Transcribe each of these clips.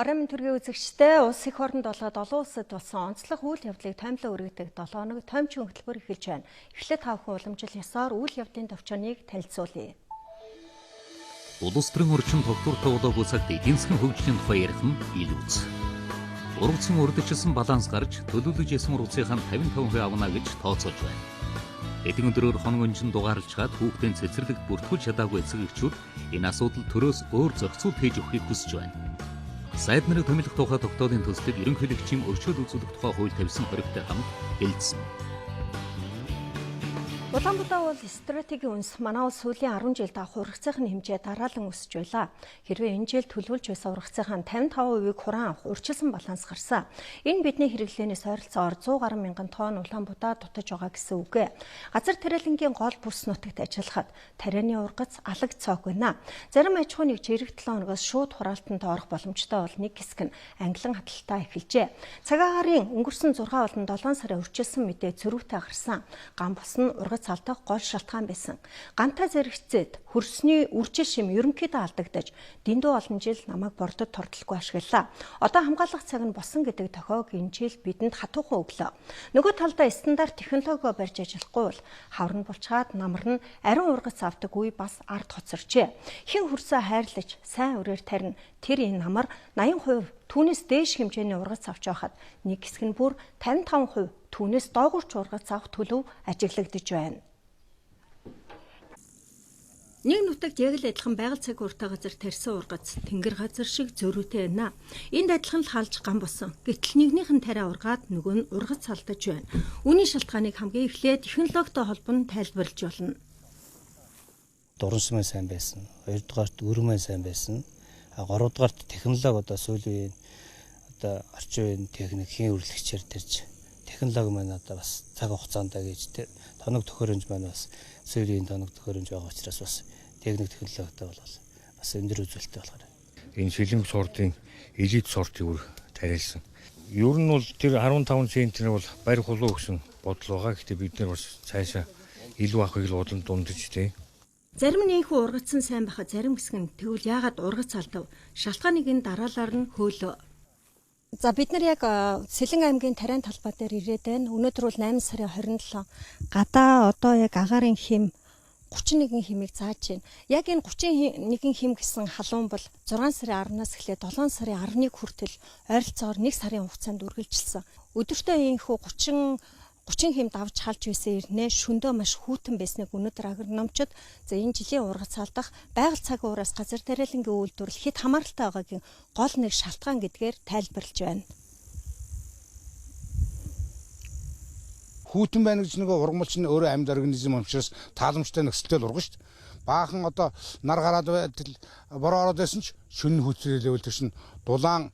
Орон төргийн үзэгчтэй улс их оронд болоод олон улсад болсон онцлог үйл явдлыг таймлан өргөдөг 7 хоног таймчин хөтөлбөр эхэлж байна. Эхлээд 5 хүн уламжил ёсоор үйл явдлын товчоныг танилцуулъя. Улс төрийн орчин тогтвортой болоогүй цагт эдийн засгийн хөгжлийн тухай ярих нь илүүц. Ургацын урдчилсан баланс гарч төлөвлөж ясан ургацынхаа 55% авна гэж тооцоолж байна. Эдгээр өдрөөр хоногонжин дугаарлж хаад хүүхдийн цэцэрлэгт бүртгүүлж чадаагүй эцэгчүүд энэ асуудал төрөөс өөр зохицуулт хийж өгөхийг хүсэж байна. Сайд нарыг томилох тухай тогтоолын төслийг ерөнхийлөгчийн өршөөл үзүүлэх тухай хууль тавьсан хоригтой хамт хэлсэн. Улаанбаатар бол стратегийн үнс манай улс сүүлийн 10 жилд авах ургацын хэмжээ дараалан өсөж байлаа. Хэрвээ энэ жил төлөвлөж байсан ургацын 55%-ийг хураан авах урьдчилсан баланс гарсан. Энэ бидний хэрэглээнээс ойролцоогоор 100 гаруй мянган тонн Улаанбаатар дутаж байгаа гэсэн үг. Газар тариалангийн гол бүс нутагт ажиллахад тарианы ургац алаг цоог байна. Зарим аж ахуйн нэгж эх 7 хоногоос шууд хураалтанд орох боломжтой бол нэг хэсэг нь англин хаталтаа эхэлжээ. Цагаан гарын өнгөрсөн 6 болон 7 сарын урьдчилсан мэдээ зөрүүтэй гарсан. Ган бус нь ургац алдах гол шалтгаан байсан. Гантаа зэрэгцээд хөрсний үржил шим ерөнхийдөө алдагдаж дэндүү олон жил намайг бордод тордолгүй ашиглалаа. Одоо хамгаалах цаг нь босон гэдэг тохиог энэ жил бидэнд хатуухан өглөө. Нөгөө талдаа стандарт технологио барьж ажиллахгүй бол хаврын булчгаад намар нь ариун ургац авдаг үе бас ард хоцорчээ. Хэн хөрсөө хайрлаж сайн үрээр тарина. Тэр энэ намар 80% түүнээс дээш хэмжээний ургац авч байхад нэг хэсэг нь бүр 55% түүнээс доогуурч ургац авах төлөв ажиглагдж байна. Нэг нутагт яг л адилхан байгаль цаг ууртай газар тарьсан ургац тэнгэр газар шиг зөрүүтэй байна. Энд адилхан л халж ган босон. Гэтэл нэгнийх нь тариа ургаад нөгөө нь ургац алдаж байна. Үүний шалтгааныг хамгийн эхлээд технологитой холбон тайлбарлаж болно. Дуранс мэн сайн байсан. Хоёрдугаарт өрмэн сайн байсан. Гуравдугаарт технологи одоо сүүлийн одоо орчин үеийн техникийн үргэлжлэгчээр тарьж технологи маань одоо бас цаг хугацаанд гэж тоног төхөөрөмж маань бас сүүлийн тоног төхөөрөмж байгаа учраас бас технологитой бол бас өндөр үзүүлэлттэй болохоор энэ шилэн сортын элит сортыг тариалсан. Ер нь бол тэр 15 центнэр бол барь хулуу гэсэн бодол байгаа. Гэхдээ бид нар бас цаашаа илүү авахыг л бодлон дундаж тий. Зарим нь ийхүү ургацсан сайн байхад зарим хэсэг нь тэгвэл яагаад ургац алдав? Шалтгааныг энэ дараалаар нь хөөлөө. За бид нар яг Сэлэн аймгийн Тариан талбай дээр ирээд байна. Өнөөдөр бол 8 сарын 27. Гадаа одоо яг агаарын хим 31 химийг зааж байна. Яг энэ 31 хим гэсэн халуун бол 6 сарын 10-наас эхлээд 7 сарын 11 хүртэл ойролцоогоор 1 сарын хугацаанд үргэлжилсэн. Өдөртөө ийхүү 30 хим давж халж байсан ирнэ шөндөө маш хүйтэн байсныг өнөөдөр агрономчид за энэ жилийн ургац алдах байгаль цаг уураас газар тариалангийн үйлдвэрлэл хэд хамааралтай байгаагийн гол нэг шалтгаан гэдгээр тайлбарлаж байна. Хүйтэн байна гэж нэг ургамалч нь өөрөө амьд организм учраас тааламжтай нөхцөлтэй л ургана шүү дээ. Баахан одоо нар гараад байтал бороо ороод байсан ч шөнө хүчрэлэвэл тэр чин дулаан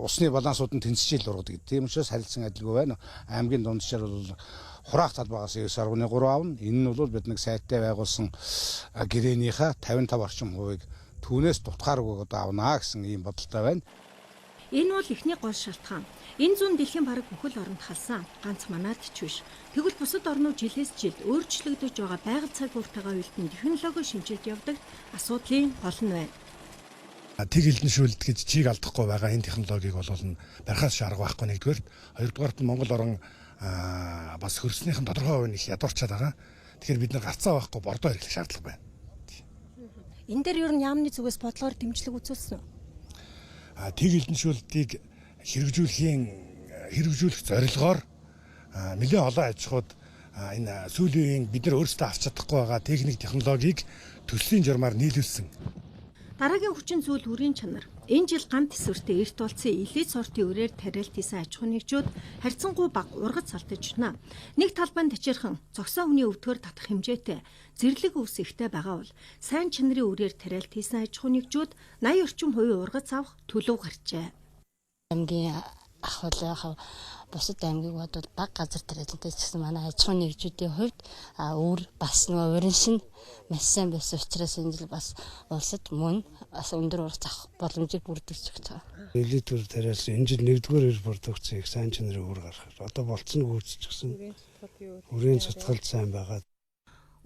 усны балансууд нь тэнцэж ил ургадаг. Тийм учраас харилцан адилгүй байна. Аймгийн дундчаар бол хураах талбайгаас 9.3 авна. Энэ нь бол бид нэг сайттай байгуулсан гэрээнийхээ 55 орчим хувийг түүнээс дутгааргүй одоо авнаа гэсэн ийм бодолтой байна. Энэ бол эхний гол шалтгаан. Энэ зүүн дэлхийн бараг бүхэл оронд халсан. Ганц манайд ч биш. Тэгвэл бусад орнууд жилээс жил өөрчлөгдөж байгаа байгаль цаг ууртайгаа үйлдэн технологи шинжилж явдаг асуудлын гол нь байна. Тэг хэлнэшүүлэлт гэж чийг алдахгүй байгаа энэ технологиг бол барихаас шаарга байхгүй нэгдүгээр. Хоёрдугаарт нь Монгол орон бас хөрснийхэн тодорхой хувийн их ядуурчаад байгаа. Тэгэхээр бид нар гарцаа байхгүй бордоо хэрэглэх шаардлага байна. Энэ дээр ер нь яамны зүгээс бодлогоор дэмжлэг үзүүлсэн үү? Тэг хэлнэшүүлэлтийг хэрэгжүүлэх зорилгоор нэлээд олон аж ахуйд энэ сүүлийн бид нар өөрсдөө авч чадахгүй байгаа техник технологиг төслийн журмаар нийлүүлсэн. Дараагийн хүчин зүйл үрийн чанар. Энэ жил ганц төсвөртэй эрт болсон элит сортын үрээр тариалт хийсэн аж ахуйн нэгжүүд харьцангуй бага ургац алдаж байна. Нэг талбайн тачирхан зогсоон хүний өвдгөр татах хэмжээтэй зэрлэг өвс ихтэй байгаа бол сайн чанарын үрээр тариалт хийсэн аж ахуйн нэгжүүд 80 орчим хувийн ургац авах төлөв гарчээ. Аймгийн ахвал бусад аймгийг бодвол бага газар тариалантай гэсэн манай аж ахуйн нэгжүүдийн хувьд өөр бас нөгөө урийн шин маш сайн байсан учраас энэ жил бас улсад мөн бас өндөр ургац авах боломжийг бүрдүүлж байгаа. Элит үр тариалсан энэ жил нэгдүгээр продукцийг сайн чанарын үр гаргах. Одоо болцсон гүйцэжсэн. Үрийн цутгалд сайн байгаа.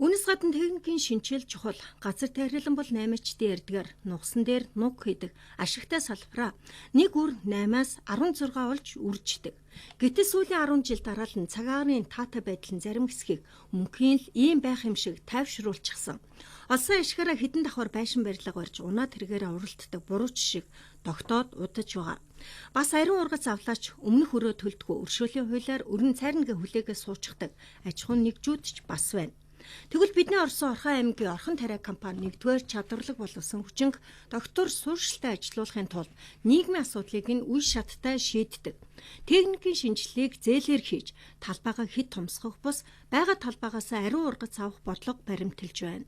Үүнээс гадна техникийн шинжилэл чухал. Газар тариалан бол 8-чдын эрдгээр нугсан дээр нуг хийдэг ашигтай салбараа 1 үр 8-аас 16 болж үрждэг. Гэтэл сүүлийн 10 жил дараалан цаг агарын таатай байдлын зарим хэсгийг мөнхийн л ийм байх юм шиг тайвшруулчихсан. Олсон ашигаараа хідэн давхар байшин барилга барьж унаа тэргээрээ уралддаг бурууч шиг тогтоод удаж байгаа. Бас ариун ургац авлаач өмнөх өрөө төлдгөө өршөөлийн хуулиар өрн цайрнагийн хүлээгээ суучдаг аж ахуйн нэгжүүд ч бас байна. Тэгвэл бидний Орсын Орхон аймгийн Орхон тариа компани 1-р чадварлаг боловсон хүчинг доктор сууршилтай ажиллуулахын тулд нийгмийн асуудлыг нь үе шаттай шийддэг. Техникийн шинжилгээг зээлээр хийж талбайгаа хэд томсгох бус байгаа талбайгаас ариун ургац авах бодлого баримталж байна.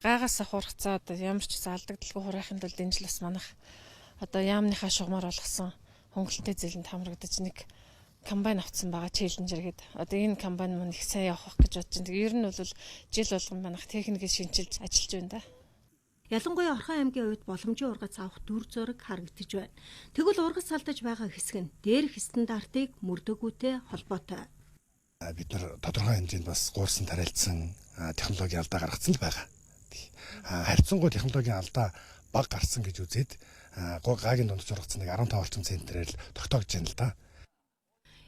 Гаагаас хурцаа одоо ямар ч алдагдaltaгүй хураахын тулд энэ жил бас манайх одоо яамныхаа шугамар болгосон хөнгөлөлтөй зээлэнд хамрагдаж нэг комбайн авцсан байгаа челленжер гэдэг. Одоо энэ комбайн мань их сайн явах гэж бодож байна. Ер нь бол жил болгон манайх техникийг шинжилж ажиллаж байна да. Ялангуяа Орхон аймгийн хувьд боломжийн ургац авах дүр зураг харагдаж байна. Тэгвэл ургац алдаж байгаа хэсэг нь дээрх стандартыг мөрдөггүйтэй холбоотой. Бид нар тодорхой хэмжээнд бас гуурсан тариалсан технологийн алдаа гаргацсан л байгаа. Харьцангуй технологийн алдаа бага гарсан гэж үзээд гаагийн дундаж ургацсан нэг 15 орчим центнерээр л тогтоогдож байна л да.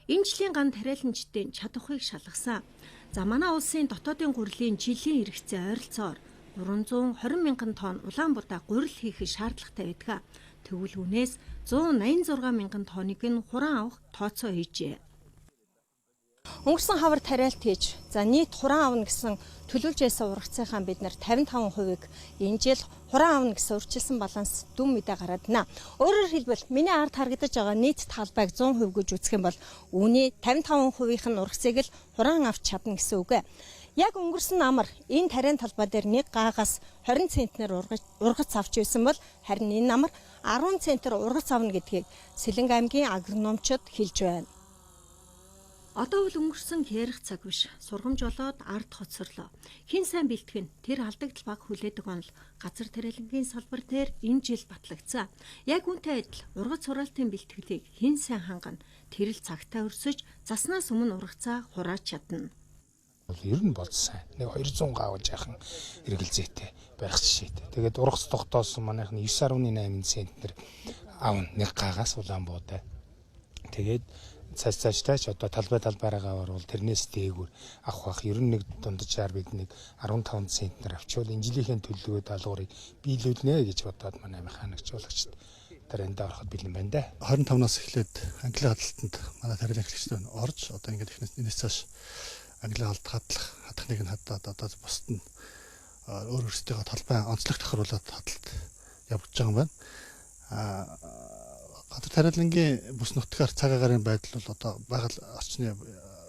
Энэ жилийн ган тариаланчдын чадварыг шалгасан. За манай улсын дотоодын гурилын жилийн хэрэгцээ ойролцоогоор 320 мянган тонн Улаанбаатар гурил хийх шаардлагатай байдаг. Тэгвэл үнээс 186 мянган тонныг нь хуран авах тооцоо хийжээ. Өнгөрсөн хавар тариалт хийж нийт хуран авна гэсэн төлөвлөж байсан ургацынхаа бид нар 55%-ийг энэ жил хуран авна гэсэн урьдчилсан баланс дүн мэдээ гараад байна. Өөрөөр хэлбэл миний ард харагдаж байгаа нийт талбайг 100% гэж үзэх юм бол үүний 55%-ийнх нь ургацыг л хуран авч чадна гэсэн үг. Яг өнгөрсөн амар энэ тариан талбай дээр нэг гаагаас 20 центнер ургац авч байсан бол харин энэ амар 10 центнер ургац авна гэдгийг Сэлэнг аймгийн агрономчид хэлж байна. Одоо бол өнгөрсөн ярих цаг биш. Сургамж болоод ард хоцорлоо. Хин сайн бэлтгэн тэр алдагдал баг хүлээдэг онол газар тариалангийн салбар дээр энэ жил батлагдсан. Яг үнтэй адил ургац хураалтын бэлтгэлийг хин сайн хангана. Тэр л цагтаа өрсөж заснаас өмнө ургацаа хурааж чадна. Ер нь бол сайн. Нэг 200 гаавал жаахан эргэлзээтэй барих жишээтэй. Тэгээд ургац тогтоосон манайх нь 9.8 центнер аавн нэг гаагаас Улаанбаатар. Тэгээд цааш одоо талбайраагаа орвол тэрнээс дээгүүр авах бах. Ер нь нэг дунджаар бид нэг 15 центнер авчвал энэ жилийнхээ төлөвлөгөө даалгаврыг биелүүлнэ гэж бодоод манай механикчуулагчид тариандаа ороход бэлэн байна да. 25-наас эхлээд англи хадталтанд манай тариалагчид орж одоо ингээд энэс цааш англи хадах нэг нь хадаад одоо бусд нь өөр өөрсдийнхөө талбай онцлог тохируулаад хадалт явагдаж байгаа юм байна. Газар тариалангийн бүс нутгаар цаг агаарын байдал бол одоо байгаль орчны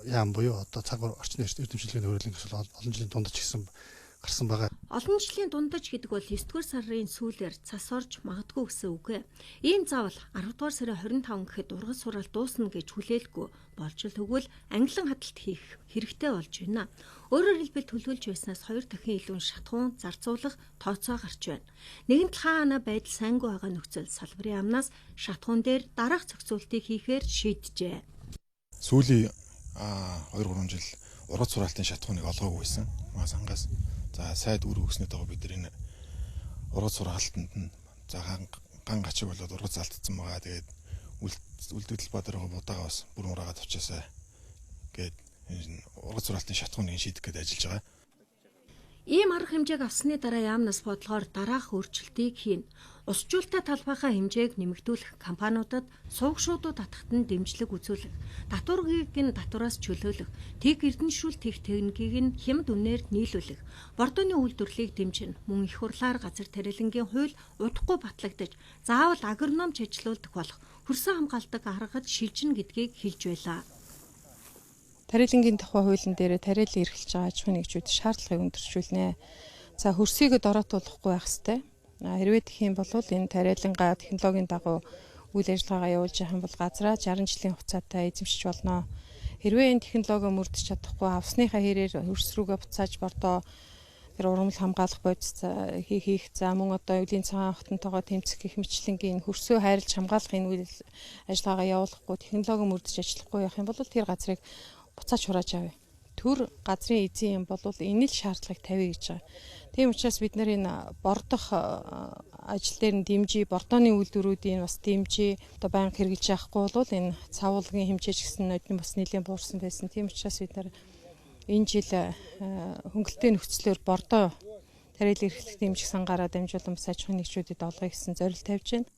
яам буюу одоо цаг орчны эрдэмтдийн хөрөлн гэсэн олон жилийн дундаж гисэн гарсан байгаа. Олон жилийн дундаж гэдэг бол 9-р сарын сүүлээр цас орж магадгүй гэсэн үг. Ийм заавал 10-р сарын 25 гэхэд ургац сураалт дуусна гэж хүлээлгүй болж л тэгвэл англин хадалт хийх хэрэгтэй болж байна. Өөрөөр хэлбэл төлөвлөж байснаас 2 дахин илүү шатхуун зарцуулах тооцоо гарч байна. Нэгэнт хаана байдал сайнгүй байгаа нөхцөл салбарын амнаас шатхуун дээр дараах зохицуултыг хийхээр шийджээ. Сүүлийн 2-3 жил ургац сураалтын шатхууныг олгоогүй байсан. Маас ангаас за сайд үр өгснөд байгаа бид энэ ургац сураалтанд нь за ган гачиг болоод ургац алдсан байгаа. Тэгээд үлдэл бадарга будаага бас бүр ураагаад авчаасаа гээд ургац сураалтын шатхууныг шийдэх гээд ажиллаж байгаа. Ийм арга хэмжээг авсны дараа яамнаас бодлогоор дараах өөрчлөлтийг хийн. Усжуулалттай талбайхаа хэмжээг нэмэгдүүлэх, компаниудад суугшуудууд татахад нь дэмжлэг үзүүлэх, татварыг нь татвараас чөлөөлөх, тэг эрдэнэшүүлэлт хийх техникийг нь хямд үнээр нийлүүлэх, бордооны үйлдвэрлэлийг дэмжинэ. Мөн их хурлаар газар тариалангийн хууль удахгүй батлагдаж, заавал агрономч ажилуулдаг болох хөрсөн хамгаалдаг аргад шилжинэ гэдгийг хэлж байлаа. Тариалангийн тухай хуулийн дээр тариалан эрхэлж байгаа аж ахуйн нэгжүүд шаардлагыг өндөрчүүлнэ. За хөрсийг дороотуулахгүй байх ёстой. Хэрвээ тэгэх юм бол энэ тариалангаа технологийн дагуу үйл ажиллагаагаа явуулж байгаа бол газраа 60 жилийн хугацаатай эзэмшиж болно. Хэрвээ энэ технологи мөрдөж чадахгүй авсныхаа хэрээр хөрс рүүгээ буцааж бордоо тэр ургамал хамгаалах бодис хийх за мөн одоо үеийн цагаан хотонтойгоо тэмцэх гэх мэтлэнгийн хөрсөө хайрлж хамгаалах энэ үйл ажиллагаагаа явуулахгүй технологи мөрдөж ажиллахгүй явах юм бол тэр газрыг буцааж хурааж авъя. төр газрын эзэн юм бол энэ л шаардлагыг тавья гэж байгаа. Тийм учраас бид нар энэ бордох ажил дээр нь дэмжиж, бордооны үйлдвэрүүдийн бас дэмжиж, одоо байнга хэрэгжилж явахгүй бол энэ цавуулгын хэмжээ ч гэсэн нодны бас нэлээд буурсан байсан. Тийм учраас бид нар энэ жил хөнгөлөлтөө нөхцлөөр бордоо тариалан эрхлэх дэмжих сангараа дамжуулан бас аж ахуйн нэгжүүдэд олгоё гэсэн зорилт тавьж байна.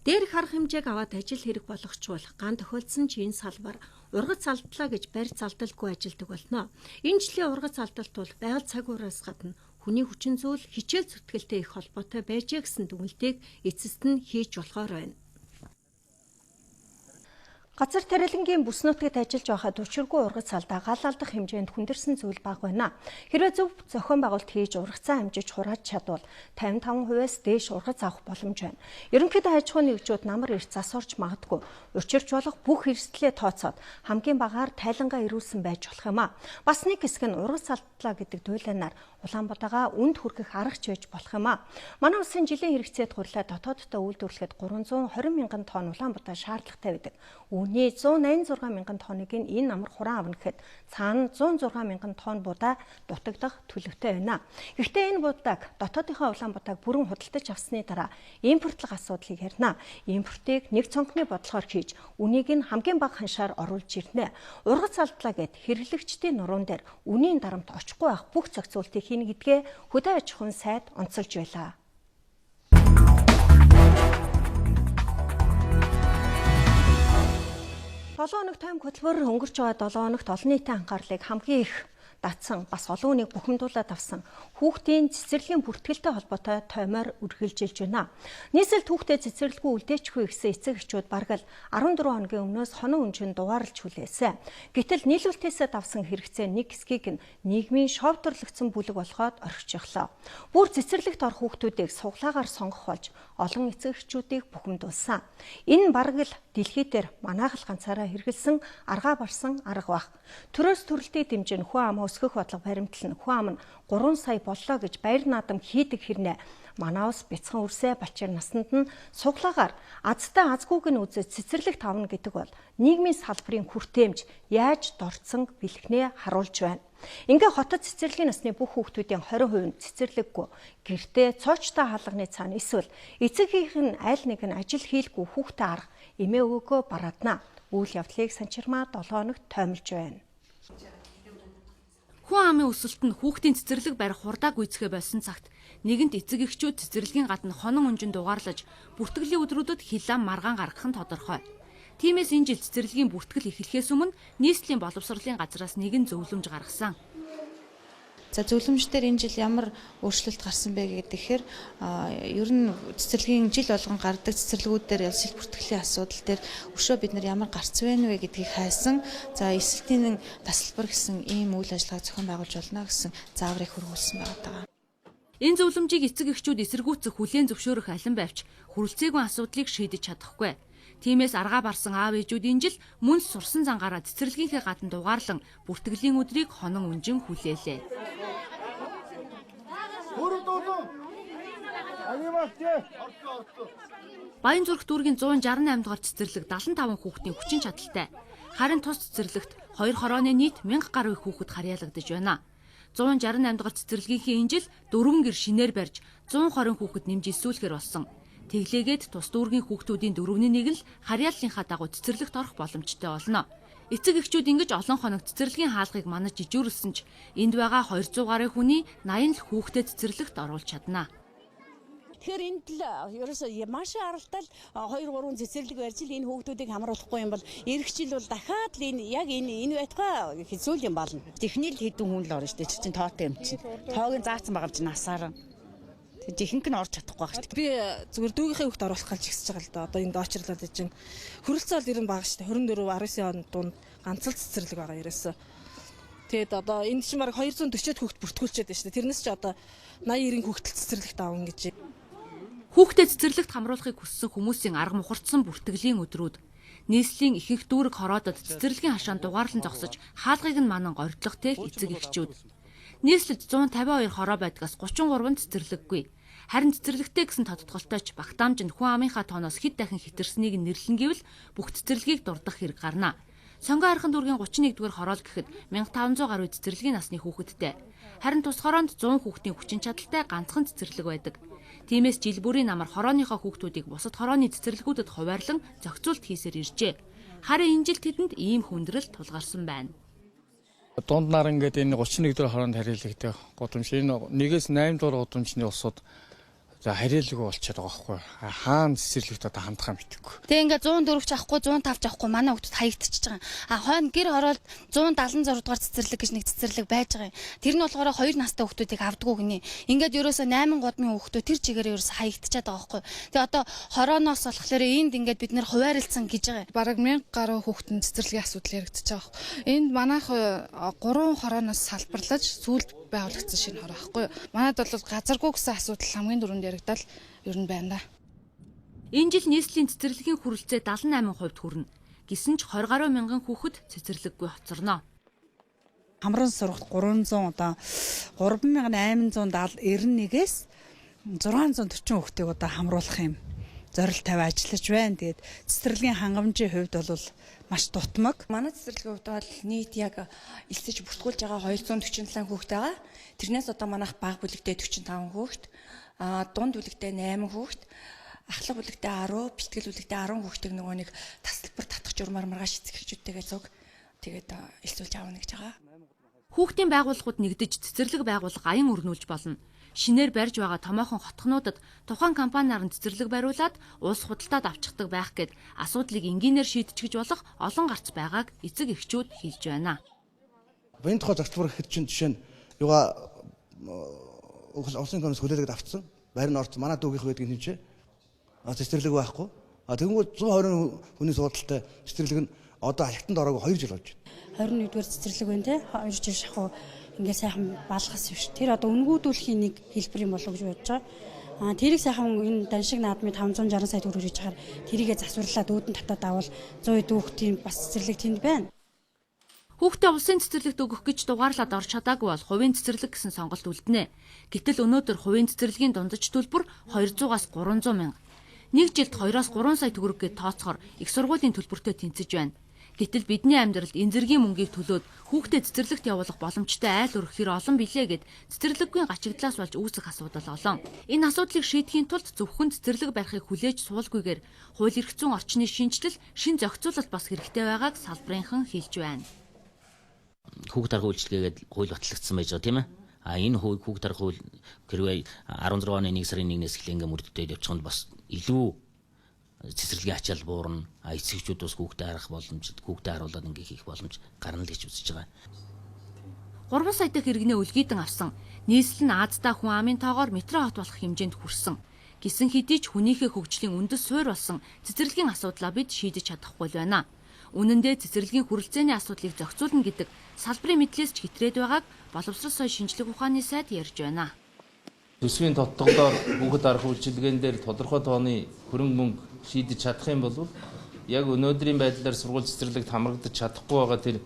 Дээрх арга хэмжээг аваад ажил хэрэг болгочвол ган тохиолдсон ч энэ салбар ургац алдлаа гэж барь залдалгүй ажилдаг болно. Энэ жилийн ургац алдалт бол байгаль цагуураас гадна хүний хүчин зүйл хичээл зүтгэлтэй их холбоотой байжээ гэсэн дүгнэлтийг эцэст нь хийж болохоор байна. Газар тариалангийн бүс нутагт ажиллаж байхад учиргүй ургац алдаа гал алдах хэмжээнд хүндэрсэн зүйл бага байна. Хэрвээ зөв зохион байгуулалт хийж ургацаа амжиж хурааж чадвал 55%-аас дээш ургац авах боломж байна. Ерөнхийдөө аж ахуйн нэгжүүд намар эрт засварч магадгүй. Учирч болох бүх эрсдлээ тооцоод хамгийн багаар тайлангаа ирүүлсэн байж болох юм а. Бас нэг хэсэг нь ургац алдлаа гэдэг дуйлаанаар Улаанбаатараа үнд хүргэх аргач байж болох юм а. Манай улсын жилийн хэрэгцээд хурлаа дотооддоо үйлдвэрлэхэд 320 мянган тонн Улаанбаатар шаардлагатай байдаг. Үүний 186 мянган тонныг энэ намар хураан авна гэхэд цаана 106 мянган тонн будаа дутагдах төлөвтэй байна. Гэхдээ энэ будааг дотоодынхоо Улаанбаатарыг бүрэн худалдаж авсны дараа импортлох асуудлыг ярина. Импортыг нэг цонхны бодлогоор хийж үнийг нь хамгийн бага ханшаар оруулж ирнэ. Ургац алдлаа гэд хэрэглэгчдийн нуруунд дээр үнийн дарамт очихгүй байх бүх зохицуултыг хийнэ гэдгээ хөдөө аж ахуйн сайд онцолж байлаа. 7 хоног тайм хөтөлбөр өнгөрч байгаа 7 хоногт олон нийтийн анхаарлыг хамгийн их датсан бас олон хүнийг бухимдуулаад авсан хүүхдийн цэцэрлэгийн бүртгэлтэй холбоотой тоймоор үргэлжилж байна. Нийслэл хүүхдэд цэцэрлэггүй үлдээчихгүй гэсэн эцэг эхчүүд бараг л 14 хоногийн өмнөөс хонон өнжин дугаарлж хүлээсэн. Гэтэл нийлүүлэлтээс давсан хэрэгцээ нэг хэсгийг нь нийгмийн шовдөрлөгдсөн бүлэг болгоод орхичихлоо. Бүр цэцэрлэгт орох хүүхдүүдийг суглаагаар сонгох болж олон эцэг эхчүүдийг бухимдуулсан. Энэ бараг л дэлхий дээр манайхал ганцаараа хэрэгэлсэн аргаа барсан арга бах. Төрөөс төрөлтийг дэмжин хүү ам өсгөх бодлого баримтлан хүү ам нь 3 сая боллоо гэж баяр наадам хийдэг хэрнээ Манаус бяцхан үрсэ Балчир насанд нь суглаагаар азтай азгүйг нь үзэж цэцэрлэг тавна гэдэг бол нийгмийн салбарын хүртээмж яаж дорцсон бэлхнээ харуулж байна. Ингээ хотод цэцэрлэгийн насны бүх хүүхдүүдийн 20% нь цэцэрлэггүй гэртээ цоочтой хаалганы цаана эсвэл эцэгийнх нь аль нэг нь ажил хийлгүй хүүхдээ арга эмээ өвөөгөө бараадна. Үйл явдлыг санчирмаа 7 хоногт тоймолж байна. Хүн амын өсөлт нь хүүхдийн цэцэрлэг барих хурдааг үйцэхэ болсон цагт нэгэнт эцэг эхчүүд цэцэрлэгийн гадна хонон өнжин дугаарлаж бүртгэлийн өдрүүдэд хилам маргаан гаргах нь тодорхой. Тиймээс энэ жил цэцэрлэгийн бүртгэл эхлэхээс өмнө нийслэлийн боловсролын газраас нэгэн зөвлөмж гаргасан. За зөвлөмжтөр энэ жил ямар өөрчлөлт гарсан бэ гэхээр ер нь цэцэрлэгийн жил болгон гардаг цэцэрлэгүүд дээр ялшил бүртгэлийн асуудал дээр өшөө бид нар ямар гарц байна вэ гэдгийг хайсан. За эсэлтийн тасалбар гэсэн ийм үйл ажиллагаа зохион байгуулж болно гэсэн зааврыг хөрвүүлсэн байгаа. Энэ зөвлөмжийг эцэг эхчүүд эсэргүүцэх хүлээн зөвшөөрөх алин байвч хүрэлцээгүй асуудлыг шийдэж чадахгүй. Тиймээс аргаа барсан аав ээжүүд энэ жил мөн сурсан зангаараа цэцэрлэгийнхээ гадна дугаарлан бүртгэлийн өдрийг хонон өнжин хүлээлээ. Баянзүрх дүүргийн 168 дугаар цэцэрлэг 75 хүүхдийн хүчин чадалтай. Харин тус цэцэрлэгт 2 хорооны нийт 1000 гаруй хүүхэд харьяалагдаж байна. 168 дугаар цэцэрлэгийнхээ энэ жил 4 гэр шинээр барьж 120 хүүхэд нэмж илсүүлэхээр болсон. Тэглээгээд тус дүүргийн хүүхдүүдийн 4/1 л харьяаллынхаа дагуу цэцэрлэгт орох боломжтой болно. Эцэг эхчүүд ингэж олон хоног цэцэрлэгийн хаалгыг манаж жижүүрлсэн ч энд байгаа 200 гаруй хүний 80 л хүүхдэд цэцэрлэгт оруулж чадна. Тэгэхээр энд л ерөөсөө маш аралтай л 2-3 цэцэрлэг барьж л энэ хүүхдүүдийг хамруулахгүй юм бол эх жил бол дахиад л энэ байтугай хэцүү юм болно. Техникл хэдэн хүн л орно шүү дээ. Чи чинь тоотой юм чинь. Тоог нь заасан байгаа юм чинь насаараа. Жихэнх нь орж чадахгүй байх шүү дээ. Би зүгээр дүүгийнхээ хүүхд оруулах гэж ихсэж байгаа л да. Одоо энэ доочрлоод чинь хөрөлцөөл ер нь бага шүү дээ. 24-19 он дунд ганц л цэцэрлэг байгаа ерөөсөө. Тэгээд одоо энэ чинь баг 240-од хүүхд бүртгүүлчихэд байна шүү дээ. Тэрнээс чи одоо 80-90 хүүхдэл цэцэрлэгт аавна гэж. Хүүхдэд цэцэрлэгт хамруулахыг хүссэн хүмүүсийн арга мухардсан бүртгэлийн өдрүүд. Нийслэлийн ихэнх дүүрэг хороодод цэцэрлэгийн хашаанд дугаарлан зогсож хаалгыг нь манан горьдлох тех эцэг эхчүүд. Нийслэлд 152 хороо байдгаас 33 нь цэцэрлэггүй. Харин цэцэрлэгтэй гэсэн тодтголтойч Багтаамжинд хүн амынхаа тооноос хэд дахин хэтэрснийг нэрлэн гэвэл бүх цэцэрлэгийг дурдах хэрэг гарна. Сонгоо архан дүүргийн 31-р хороол гэхэд 1500 гаруй цэцэрлэгийн насны хүүхэдтэй. Харин тус хороонд 100 хүүхдийн хүчин чадалтай ганцхан цэцэрлэг байдаг. Тиймээс жил бүрийн намар хорооныхоо хүүхдүүдийг бусад хорооны цэцэрлэгүүдэд хуваарлан зохицуулт хийсээр иржээ. Харин энэ жил тэдэнд ийм хүндрэл тулгарсан байна. Дунд нар ингээд энэ 31 дэх хороонд харьяалагдах гудамж энэ 1-8 дугаар гудамжны усууд за харьяалгүй болчиход байгаа байхгүй. Хаана цэцэрлэгт одоо хандхаа мэдгүй. Тэгээ ингээд 104 ч авахгүй 105 ч авахгүй манай хүүхдүүд хаягдчихж байгаа. Хойно гэр хороолд 176 дугаар цэцэрлэг гэж нэг цэцэрлэг байж байгаа юм. Тэр нь болохоор 2 настай хүүхдүүдийг авдаггүй гинэ. Ингээд ерөөсөө 8 годмын хүүхдүүд тэр чигээр ерөөсөө хаягдчихад байгаа байхгүй. Тэгээ одоо хорооноос болохоор энд ингээд бид нэр хуваарлцсан гэж байгаа. Бараг 1000 гаруй хүүхдийн цэцэрлэгийн асуудал яригдчихэж байгаа. Энд манайх 3 хорооноос салбарлаж сүүлд байгуулагдсан шинэ хороо байхгүй юу. Манайд бол газаргүй гэсэн асуудал хамгийн дөрөнд яригдал ер нь байна да. Энэ жил нийслэлийн цэцэрлэгийн хүрэлцээ 78% хүрнэ. Гэсэн ч 20 гаруй мянган хүүхэд цэцэрлэггүй хоцорно. Хамран сургалт 300 одоо 3891-ээс 640 хүүхдийг одоо хамруулах юм зорилт тавь ажиллаж байна. Тэгээд цэцэрлэгийн хангамжийн хувьд бол маш дутмаг. Манай цэцэрлэгийн хувьд бол нийт яг элсэж бүртгүүлж байгаа 247 хүүхэд байгаа. Тэрнээс одоо манайх бага бүлэгтээ 45 хүүхэд, дунд бүлэгтээ 8 хүүхэд, ахлах бүлэгтээ 10, бэлтгэл бүлэгтээ 10 хүүхдийг нөгөө нэг тасалбар татах журмаар маргааш эцэгчүүдтэйгээ зүг тэгээд элсүүлж аавна гэж байгаа. Хүүхдийн байгууллагууд нэгдэж цэцэрлэг байгуулах аян өрнүүлж болно. Шинээр барьж байгаа томоохон хотхнуудад тухайн компаниар нь цэцэрлэг бариулаад улс худалдаад авчихдаг байх гэд асуудлыг энгийнээр шийдчихэж болох олон гарц байгааг эцэг эхчүүд хэлж байна. Энэ тухай зарцуулбар гэхэд чинь жишээ нь юугаа улсын комисс хүлээлгээд авцсан. Байр нь орц манай дүүгийнх байдгийг хэмжээ. Цэцэрлэг байхгүй. Тэгэнгүүт 120 хүний суудалтай цэцэрлэг нь одоо хятанд ороогүй 2 жил болж байна. 21-р цэцэрлэг байна те 2 жил шахуу ингээ сайхан балгас биш. Тэр одоо үнгүүдүүлэхийн нэг хэлбэр юм болов гэж бодож байгаа. Тэрийг сайхан энэ даншиг наадмын 560 сая төгрөг хийж хагаар тэрийгэ засварлаад өөдөн татаад авал 100 хүүхдийн бас цэцэрлэг тэнд байна. Хүүхдээ улсын цэцэрлэгт өгөх гэж дугаарлаад орж чадаагүй бол хувийн цэцэрлэг гэсэн сонголт үлдэнэ. Гэтэл өнөөдөр хувийн цэцэрлэгийн дундаж төлбөр 200-аас 300 мянга. Нэг жилд 2-оос 3 сая төгрөг гээд тооцохоор их сургуулийн төлбөртэй тэнцэж байна. Гэтэл бидний амьдралд энэ зэргийн мөнгийг төлөөд хүүхдэд цэцэрлэгт явуулах боломжтой айл өрх хэр олон билээ гэд цэцэрлэггүй гачигдлаас болж үүсэх асуудал олон. Энэ асуудлыг шийдэхийн тулд зөвхөн цэцэрлэг барихыг хүлээж суулгүйгээр хууль эрх зүйн орчны шинжилэл, шин зохицуулалт бас хэрэгтэй байгааг салбарынхан хэлж байна. Хүүхд арга үйлчилгээгээд хууль батлагдсан байж байгаа тийм ээ. Энэ хүүхд арга хууль хэрвээ 16 оны 1 сарын 1-ээс эхлэн ингээ мөрддөд явчихсан бас илүү цэцэрлэгийн ачаал буурна. Эцэгчүүд бас хүүхдээ харах боломж, хүүхдээ харуулад ингээ хийх боломж гарна л гэж үзэж байгаа. 3 сая дахь иргэнээ үлгийдэн авсан. Нийслэл нь Аазтай хүн амын тоогоор метро хот болох хэмжээнд хүрсэн. Гисэн хэдий ч хүнийхээ хөгжлийн үндэс суурь болсон цэцэрлэгийн асуудлаа бид шийдэж чадахгүй байна. Үнэн дээр цэцэрлэгийн хүрэлцээний асуудлыг зохицуулна гэдэг салбарын мэдлээс ч хитрээд байгааг боловсрол соёл шинжилгээ ухааны сайд ярьж байна. Төсвийн тодтоглоор хүүхэд арга үйлчилгээнд дээр тодорхой тооны хөрөнгө мөнгө шийдэж чадах юм бол яг өнөөдрийн байдлаар сургууль цэцэрлэгт хамрагдаж чадахгүй байгаа тэр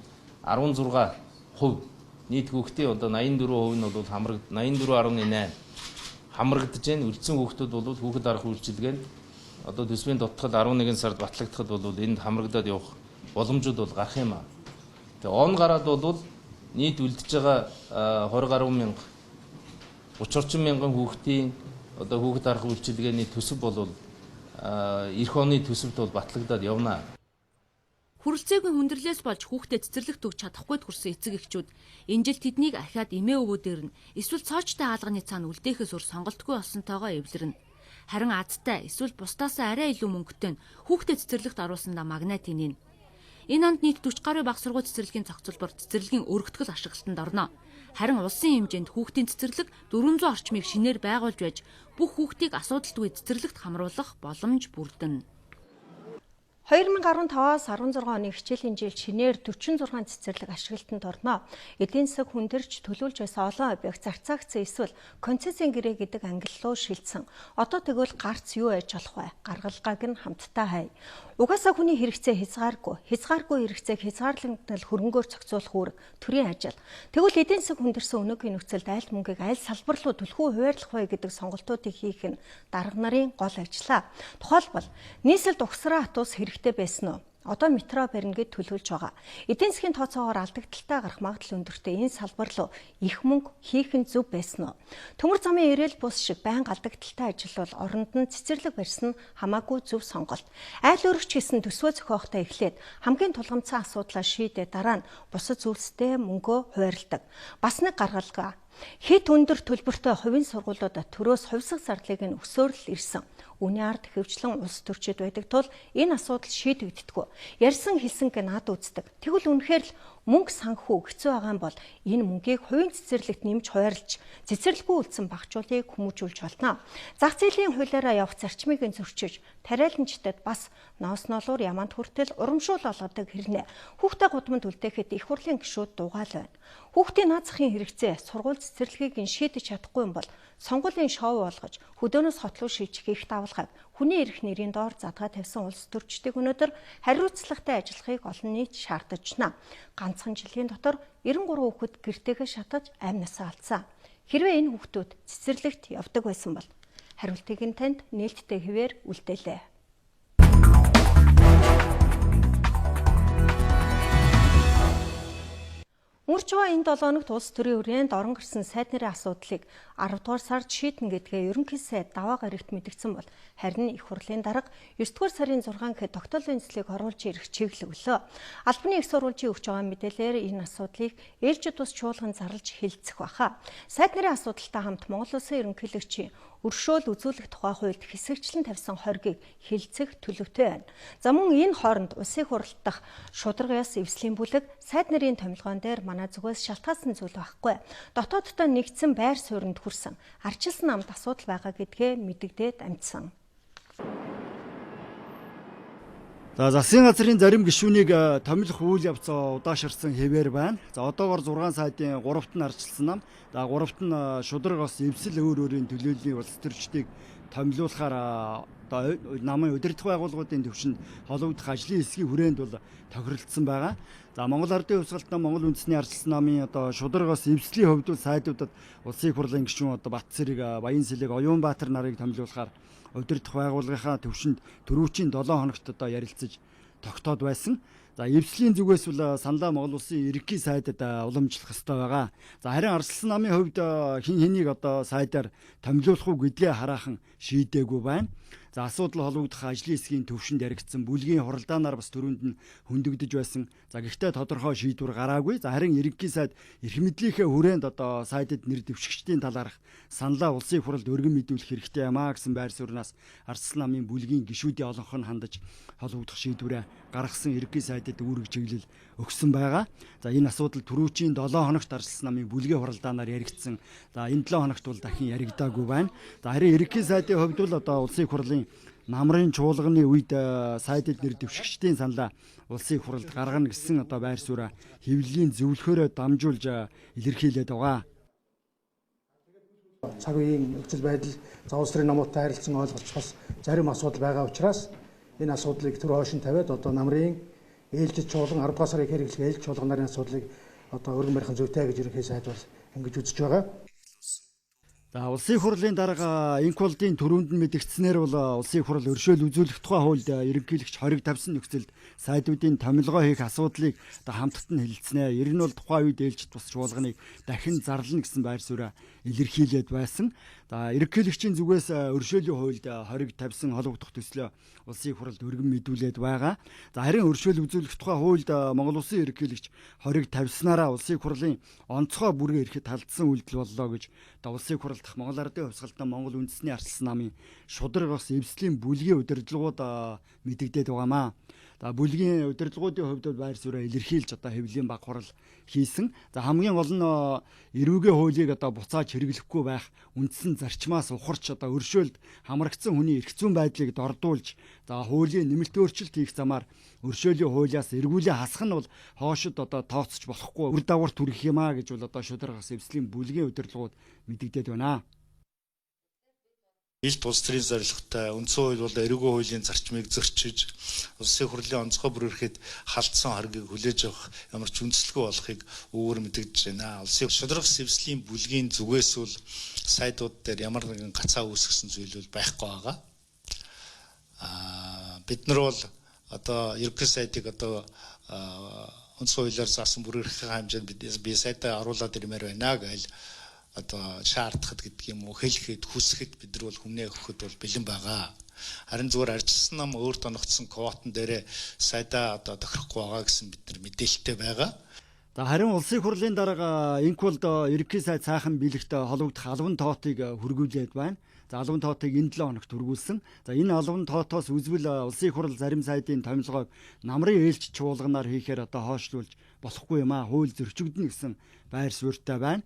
16% нийт хүүхдийн одоо 84% нь бол 84.8 хамрагдаж байна. Үлдсэн хүүхдүүд бол хүүхэд арга үйлчилгээнд одоо төсвийн тодтогол 11 сард батлагдахад бол энд хамрагдаад явах боломжууд бол гарах юм аа. Тэгээ он гараад бол нийт үлдэж байгаа 20 гаруй мянга 30 мянган хүүхдийн одоо хүүхэд арга үйлчилгээний төсөв бол эх оны төсөвд бол батлагдаад явна. Хүрэлцээгүй хүндрэлээс болж хүүхдэд цэцэрлэгт өгч чадахгүй төрсэн эцэг эхчүүд энэ жил тэднийг ахиад эмээ өвгүүдээр нь эсвэл цоочтой хаалганы цаана үлдээхээс өөр сонголтгүй болсонтойгоо эвлэрнэ. Харин азтай эсвэл бусдаасаа арай илүү мөнгөтэй хүүхдэд цэцэрлэгт оруулсандаа магнат хийнэ. Энэ онд нийт 40 гаруй бага сургууль цэцэрлэгийн зохицолбор цэцэрлэгийн өргөтгөл ашиглалтанд орно. Харин улсын хэмжээнд хүүхдийн цэцэрлэг 400 орчмыг шинээр байгуулж байж бүх хүүхдийг асуудалтгүй цэцэрлэгт хамруулах боломж бүрдэнэ. 2015-аас 16 оны хичээлийн жилд шинээр 46 цэцэрлэг ашиглалтанд орно. Эдийн засаг хүндэрч төлөвлөж байсан олон объект зарцаагдсан эсвэл концессийн гэрээ гэдэг англи руу шилжсэн. Одоо тэгвэл гарц юу яаж болох вэ? Гаргалгааг нь хамтдаа хай. Угаасаа хүний хэрэгцээ хязгааргүй хэрэгцээг хязгаарлагдал хөрөнгөөр зохицуулах үүрэг төрийн ажил. Тэгвэл эдийн засаг хүндэрсэн өнөөгийн нөхцөлд айл мөнгийг аль салбар руу түлхүү хуваарлах вэ гэдэг сонголтуудыг хийх нь дарга нарын гол ажлаа. Тухайлбал нийслэлд угсраа хатуус хэрэгтэй байсан уу? одоо метро барина гэд төлөвлөж байгаа. Эдийн засгийн тооцоогоор алдагдaltaй гарах магадлал өндөртэй энэ салбар руу их мөнгө хийх нь зөв байсан уу? Төмөр замын ирээл бус шиг байнга алдагдaltaй ажил бол оронд нь цэцэрлэг барьсан хамаагүй зөв сонголт. Айл өргөч гэсэн төсвөө зохиохтой эхлээд хамгийн тулгамдсан асуудлаа шийдээ дараа нь бусад зүйлстэй мөнгөө хуваарлдаг. Бас нэг гаргалгаа. Хэд өндөр төлбөртэй хувийн сургуулиудад төрөөс хувьсах зардлыг нь өсөөр л ирсэн. Үүний ард хөвчлэн улс төрчид байдаг тул энэ асуудал шийдэгддэггүй. Ярьсан хэлсэнг над үздэг. Тэгвэл үнэхээр л мөнгө санхүү хэцүү байгаа юм бол энэ мөнгийг хувийн цэцэрлэгт нэмж хуваарлж цэцэрлэггүй үлдсэн багцуулыг хүмүүжүүлж болно. Зах зээлийн хуулиараа явах зарчмыг зөрчиж тариаланчдад бас ноос ноолуур яманд хүртэл урамшуул олгодог хэрнээ хүүхдээ гудамд үлдээхэд их хурлын гишүүд дугаал байна. Хүүхдийн наад захын хэрэгцээ сургууль цэцэрлэгийг шийдэж чадахгүй юм бол сонгуулийн шоу болгож хөдөөнөөс хотлоо шийдэх их давалгайг хүний эрх нэрийн доор задгаа тавьсан улс төрчдийг өнөөдөр хариуцлагатай ажиллахыг олон нийт шаардаж байна. Ганцхан жилийн дотор 93 хүүхэд гэртээгээ шатаж амь насаа алдсан. Хэрвээ энэ хүүхдүүд цэцэрлэгт явдаг байсан бол хариултыг нь танд нээлттэй хэвээр үлдээлээ. Өнгөрч байгаа энэ 7 хоногт улс төрийн хүрээнд орон гарсан сайд нарын асуудлыг 10 дугаар сард шийднэ гэдгээ ерөнхий сайд даваа гарагт мэдгдсэн бол харин их хурлын дарга 9 дугаар сарын 6-нд тогтоолын эзлийг оруулж ирэх чиглэл өглөө. Албаны их сурвалжийн өгч байгаа мэдээлэлээр энэ асуудлыг ээлжид тус чуулган зарлж хэлцэх баха. Сайд нарын асуудалтай хамт Монгол Улсын ерөнхийлөгчийн өршөөл үзүүлэх тухай хуульд хэсэгчлэн тавьсан хоргийг хилцэх төлөвтэй байна. За мөн энэ хооронд улсын хурлд дахь шударгаас эвслийн бүлэг сайд нарын томилгоон дээр манай зүгээс шалтгаалсан зүйл байхгүй. Дотооддоо нэгдсэн байр суурьнд хүрсэн арчилсан намд асуудал байгаа гэдгээ мэдэгдээд амжсан. За засгийн газрын зарим гишүүнийг томилох үйл явцаа удаашрсан хэвээр байна. За одоогоор 6 сайдын 3-т нь арчилсан нам. За 3-т нь шударгаас эвсэл өөр өөрийн төлөөллийн улс төрчдийг томилуулахаар намын удирдах байгууллагуудын төвшөнд холбогдох ажлын хэсгийн хүрээнд бол тохиролцсон байгаа. За Монгол Ардын Хувьсгалт нам Монгол үндэсний арчилсан намын шударгаас эвслийн хувьд бол сайдуудад улсын хурлын гишүүн Бат Цэрэг, Баян Сэлэг, Оюунбаатар нарыг томилуулахаар удирдах байгууллагынхаа төвшөнд түрүүчийн 7 хоногт ярилцаж тогтоод байсан. За эвслийн зүгээс бол саналаа Монгол Улсын ерөнхий сайдад уламжлах ёстой байгаа. За харин арчилсан намын хувьд хин хэнийг сайдаар томилуулах уу гэдгээ хараахан шийдээгүй байна. За асуудал холбогдох ажлын хэсгийн төвшөнд яригдсан бүлгийн хуралдаанаар бас төрөнд нь хөндөгдөж байсан. За гэхдээ тодорхой шийдвэр гараагүй. За харин ерөнхий сайд эрх мэдлийнхээ хүрээнд сайдад нэр дэвшигчдийн талаарх саналаа улсын хурлд өргөн мэдүүлэх хэрэгтэй юмаа гэсэн байр сууриас арчилсан намын бүлгийн гишүүдийн олонх нь хандаж холбогдох шийдвэрээ гаргасан ерөнхий сайдад үүрэг чиглэл өгсөн байгаа. За энэ асуудал түрүүчийн 7 хоногт арчилсан намын бүлгийн хуралдаанаар яригдсан. За энэ 7 хоногт бол дахин яригдаагүй байна. За харин ерөнхий сайдын хувьд бол улсын хурлын намрын чуулганы үед сайдад нэр дэвшигчдийн саналаа улсын хурлд гаргана гэсэн байр сууриа хэвлэлийн зөвлөхөөрөө дамжуулж илэрхийлээд байгаа. Цаг үеийн нөхцөл байдал улс төрийн намуудтай харилцан ойлгож бас зарим асуудал байгаа учраас энэ асуудлыг төр хойш нь тавиад намрын ээлжид чуулган 10 дугаар сарын хэрэглэх ээлж чуулган нарын асуудлыг өргөн барихын зүйтэй гэж ерөнхий сайд бол ингэж үзэж байгаа. За улсын хурлын дарга инколдын төрөнд нь мэдгдснээр бол улсын хурл өршөөл үзүүлэх тухай хуульд ерөнхийлөгч хориг тавьсан нөхцөлд сайдуудын томилгоо хийх асуудлыг хамтдаа хэлэлцэнэ. Ер нь бол тухайн үед ээлжид тус чуулганыг дахин зарлана гэсэн байр сууриа илэрхийлээд байсан. За ерөнхийлөгчийн зүгээс өршөөлийн хуульд хориг тавьсан холбогдох төслөө улсын хурлд өргөн мэдүүлээд байгаа. За харин өршөөл үзүүлэх тухай хуульд Монгол Улсын ерөнхийлөгч хориг тавьснараа улсын хурлын онцгой бүргээ ирэхэд талдсан үйлдэл боллоо гэж улсын хурл дахь Монгол Ардын Хувьсгалт нам Монгол үндэсний арчилсан намын шударгаас эвслийн бүлгийн удирдлагууд мэдэгдээд байгаамаа. За бүлгийн удирдлагуудын хувьд байр сууриа илэрхийлж хэвлэлийн баг хурал хийсэн. За хамгийн гол нь эрүүгийн хуулийг буцааж хэрэглэхгүй байх, үндсэн зарчмаас ухарч өршөөлд хамрагдсан хүний эрх зүйн байдлыг дордуулж, за хуулийн нэмэлт өөрчлөлт хийх замаар өршөөлийн хуулиас эргүүлээ хасах нь бол хоошид тооцож болохгүй үр дагавар төрөх юмаа гэж шударгаас эвслийн бүлгийн удирдлагууд мэдэгдээд байна. Илт улс төрийн зорилготой үндсэн хууль бол эрүүгийн хуулийн зарчмыг зөрчиж, улсын хурлын онцгой бүрэрхэд халдсан хоргийг хүлээж авах ямар ч үндэслэгүй болохыг үүгээр мэдэгдэж байна. Улсын шударгаас эвслийн бүлгийн зүгээс бол сайдууд дээр ямар нэгэн гацаа үүсгэсэн зүйл бол байхгүй байгаа. Бид нар бол одоо ерөнхий сайдыг одоо онцгой хуулиар заасан бүрэрхийн хэмжээнд би сайдаа оруулаад ирмээр байна гэж одоо шаардахад гэдэг юм уу хэлэхэд хүсэхэд бид нар бол хүнээ өгөхөд бол бэлэн байгаа. Харин зүгээр арчилсан нам өөр тоногдсон квотон дээрээ сайдаа одоо тохирохгүй байгаа гэсэн бид нар мэдээлэлтэй байгаа. За харин улсын хурлын дарга инквалд ерөнхий сайд сайхан биелэгт холбогдох албан тоотыг хүргүүлээд байна. За албан тоотыг энэ 7 хоногт хүргүүлсэн. За энэ албан тоотоос үзвэл улсын хурал зарим сайдын томилгоог намрын ээлж чуулганаар хийхээр одоо хойшлуулж болохгүй юм аа. Хууль зөрчигдөнө гэсэн байр суурьтай байна.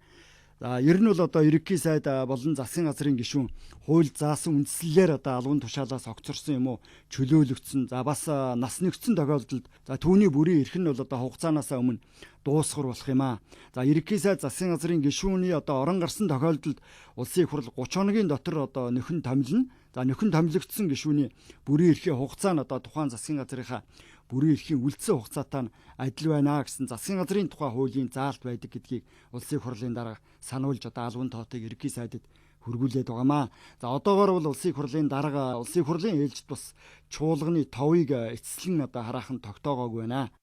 За ер нь бол одоо ерөнхий сайд болон засгийн газрын гишүүн хууль заасан үндслэлээр одоо албан тушаалаас огцорсон юм уу чөлөөлөгдсөн. За бас нас нэгдсэн тохиолдолд за түүний бүрийн эрх нь бол одоо хугацаанаас өмнө дуусгар болох юм аа. За ерөнхий сайд засгийн газрын гишүүний одоо орон гарсан тохиолдолд улсын хурал 30 хоногийн дотор одоо нөхөн томилно. За нөхөн томилогдсон гишүүний бүрийн эрхийн хугацаа нь одоо тухайн засгийн газрынхаа бүрийн эрхийн үлдсэн хугацаатай нь адил байна гэсэн засгийн газрын тухай хуулийн заалт байдаг гэдгийг улсын хурлын дарга сануулж одоо албан тоотыг ерөнхий сайдад хүргүүлээд байгаамаа. За одоогоор бол улсын хурлын дарга улсын хурлын ээлжид бас чуулганы товыг эцэслэн одоо хараахан тогтоогоогүй байна.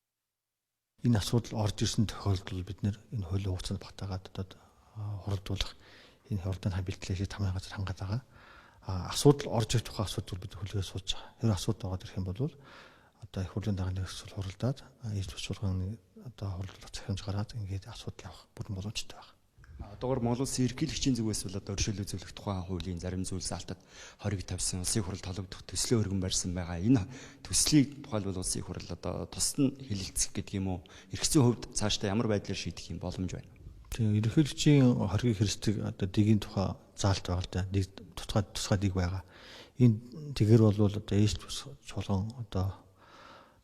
Энэ асуудал орж ирсэн тохиолдолд бид нэр энэ хуулийн хугацаанд батагаад одоо хуралдуулах энэ хурдан бэлтгэлийг тамийн газар хангаад байгаа. Асуудал орж ирэх тухай асуудал бид хөлгөөс сууж байгаа. Тэр асуудал ороод ирэх юм бол одоо их хурлын дарганы төсөл хуралдаад ээж тушуулгын одоо хуралдуулах захирамж гаргаад ингээд асуудал явах бүрэн боломжтой байна. Одоогор Монгол Улсын ерөнхийлөгчийн зүгээс бол одоо өршөөлөө зөвлөх тухай хуулийн зарим зүйл заалтад хориг тавьсан улсын хурал толгодох төслийн өргөн барьсан байгаа. Энэ төслийг тухайлбал улсын хурал одоо тусад нь хэлэлцэх гэдэг юм уу? Эрх зүйн хувьд цаашдаа ямар байдлаар шийдэх юм боломж байна? Тийм ерөнхийлөгчийн хоригийг хэрэгсдэг одоо дэгийн тухай заалт байгаа л да. Тусгай дэг байгаа. Энэ тэгэр бол одоо ээж чуулган одоо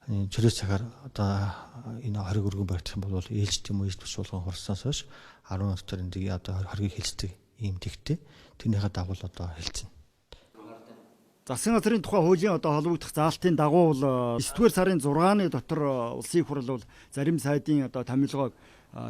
чөлөөт цагаар одоо энэ хориг өргөн барьчих юм бол ээлжт юм уу ээж тушуулган хурцсанаас хойш 10 дотор энэ одоо хоригийг хэлцдэг ийм тэгтэй тэрнийхээ дагуу одоо хэлцэн. Засгийн газрын тухай хуулийн одоо холбогдох заалтын дагуу бол 9-р сарын 6-ны дотор улсын хурал бол зарим сайдын одоо томилгоог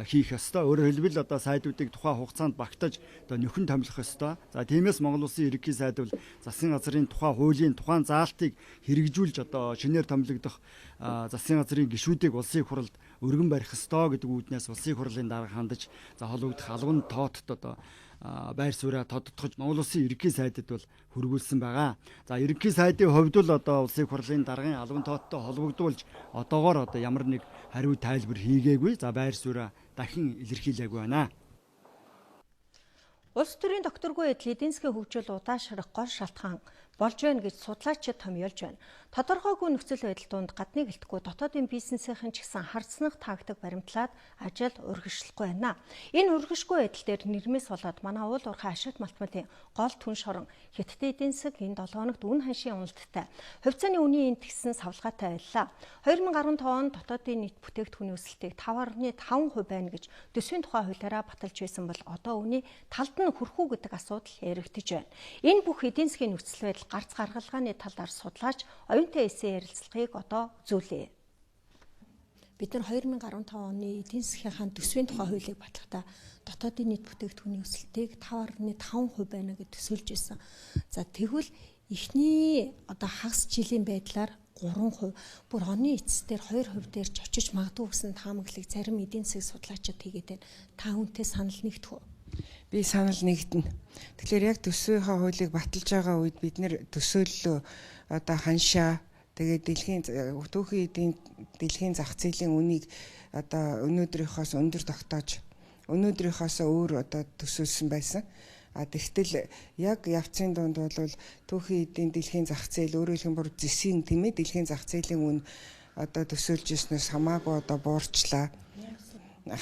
хийх ёстой. Өөрөөр хэлбэл одоо сайдуудыг тухайн хугацаанд багтааж одоо нөхөн томилох ёстой. За тиймээс Монгол Улсын ерөнхий сайд бол засгийн газрын тухай хуулийн тухайн заалтыг хэрэгжүүлж одоо шинээр томилогдох засгийн газрын гишүүдийг улсын хуралд өргөн барих ёстой гэдэг үүднээс улсын хурлын дарга хандаж за холбогдох албан тоотод одоо байр сууриа тодтогч Монгол Улсын ерөнхий сайдад бол хүргүүлсэн байгаа. За ерөнхий сайдын хувьд бол одоо улсын хурлын даргын албан тооттой холбогдуулж одоогоор одоо ямар нэг хариу тайлбар хийгээгүй. За байр сууриа дахин илэрхийлээгүй байна. Улс төрийн докторгүй эдийн засгийн хөгжил удаашрах гол шалтгаан болж байна гэж судлаачид томьёолж байна. Тодорхойгүй нөхцөл байдал донд гадныг гэлтгүй дотоодын бизнесийн ч гэсэн харцнах таагдаг баримтлаад ажил урагшлахгүй байна. Энэ урагшгүй байдал дээр нэрмээс болоод манай уул уурхай ашигт малтматын гол түн шорон Хятадын эдийн засаг энэ 7 хоногт үн ханшийн уналттай. Хувьцааны үнийн энд тэгсэн савлгаатай байлаа. 2015 онд дотоодын нийт бүтээгдэхүүний өсөлтийг 5.5% байна гэж төсвийн тухай хуулиараа баталж байсан бол одоо үүний талд нь хүрхүү гэдэг асуудал яригдж байна. Энэ бүх эдийн засгийн нөхцөл байдал гарц гаргалгааны талаар судлаач оюунтай эсээ ярилцлагыг одоо үзүүлье. Бид нар 2015 оны эдийн засгийнхаа төсвийн тухай хуулийг батлахдаа дотоодын нийт бүтээгдэхүүний өсөлтийг 5.5% байна гэж төсөөлж байсан. За тэгвэл эхний одоо хагас жилийн байдлаар 3%, бүр оны эцэстээр 2% дээр ч очиж магадгүй гэсэн таамаглалыг зарим эдийн засгийн судлаачид хийгээд байна. Та үүнтэй санал нэгдэх үү? Би санал нэгдэнэ. Тэгэхээр яг төсвийнхаа хуулийг баталж байгаа үед бид нэр төсөөллөө одоо ханшаа тэгээд түүхийн дэлхийн зах зээлийн үнийг одоо өнөөдрийнхоос өндөр тогтоож өнөөдрийнхоос өөр одоо төсөөлсөн байсан. Тэгтэл яг явцын дунд бол түүхийн эдийн дэлхийн зах зээл өөрөөр хэлбэл зэсийн тийм ээ дэлхийн зах зээлийн үн одоо төсөөлж ирснээс хамаагүй одоо буурчлаа.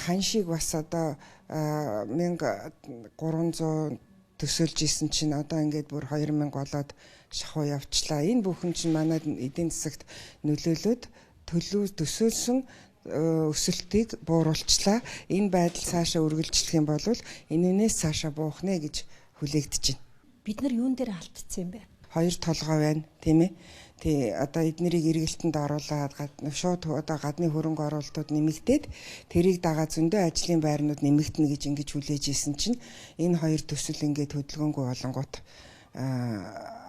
Ханшийг бас одоо 1300 төсөөлж исэн чинь одоо ингээд бүр 2000 болоод шахуу явчлаа. Энэ бүхэн чинь манай эдийн засагт нөлөөлөд төсөөлсөн өсөлтийг бууруулчлаа. Энэ байдал цаашаа үргэлжлэх юм бол энэнээс цаашаа буух нэ гэж хүлээгдэж байна. Бид нар юун дээр алдсан юм бэ? Хоёр толгой байна, тийм ээ. Тий одоо эднэрийг эргэлтэнд оруулаад шууд одоо гадны хөрөнгө оруулалтууд нэмэгдээд тэрийг дагаад зөндөө ажлын байрнууд нэмэгдэнэ гэж ингэж хүлээж исэн чинь энэ хоёр төсөл ингээд хөдөлгөөнгүй болонгууд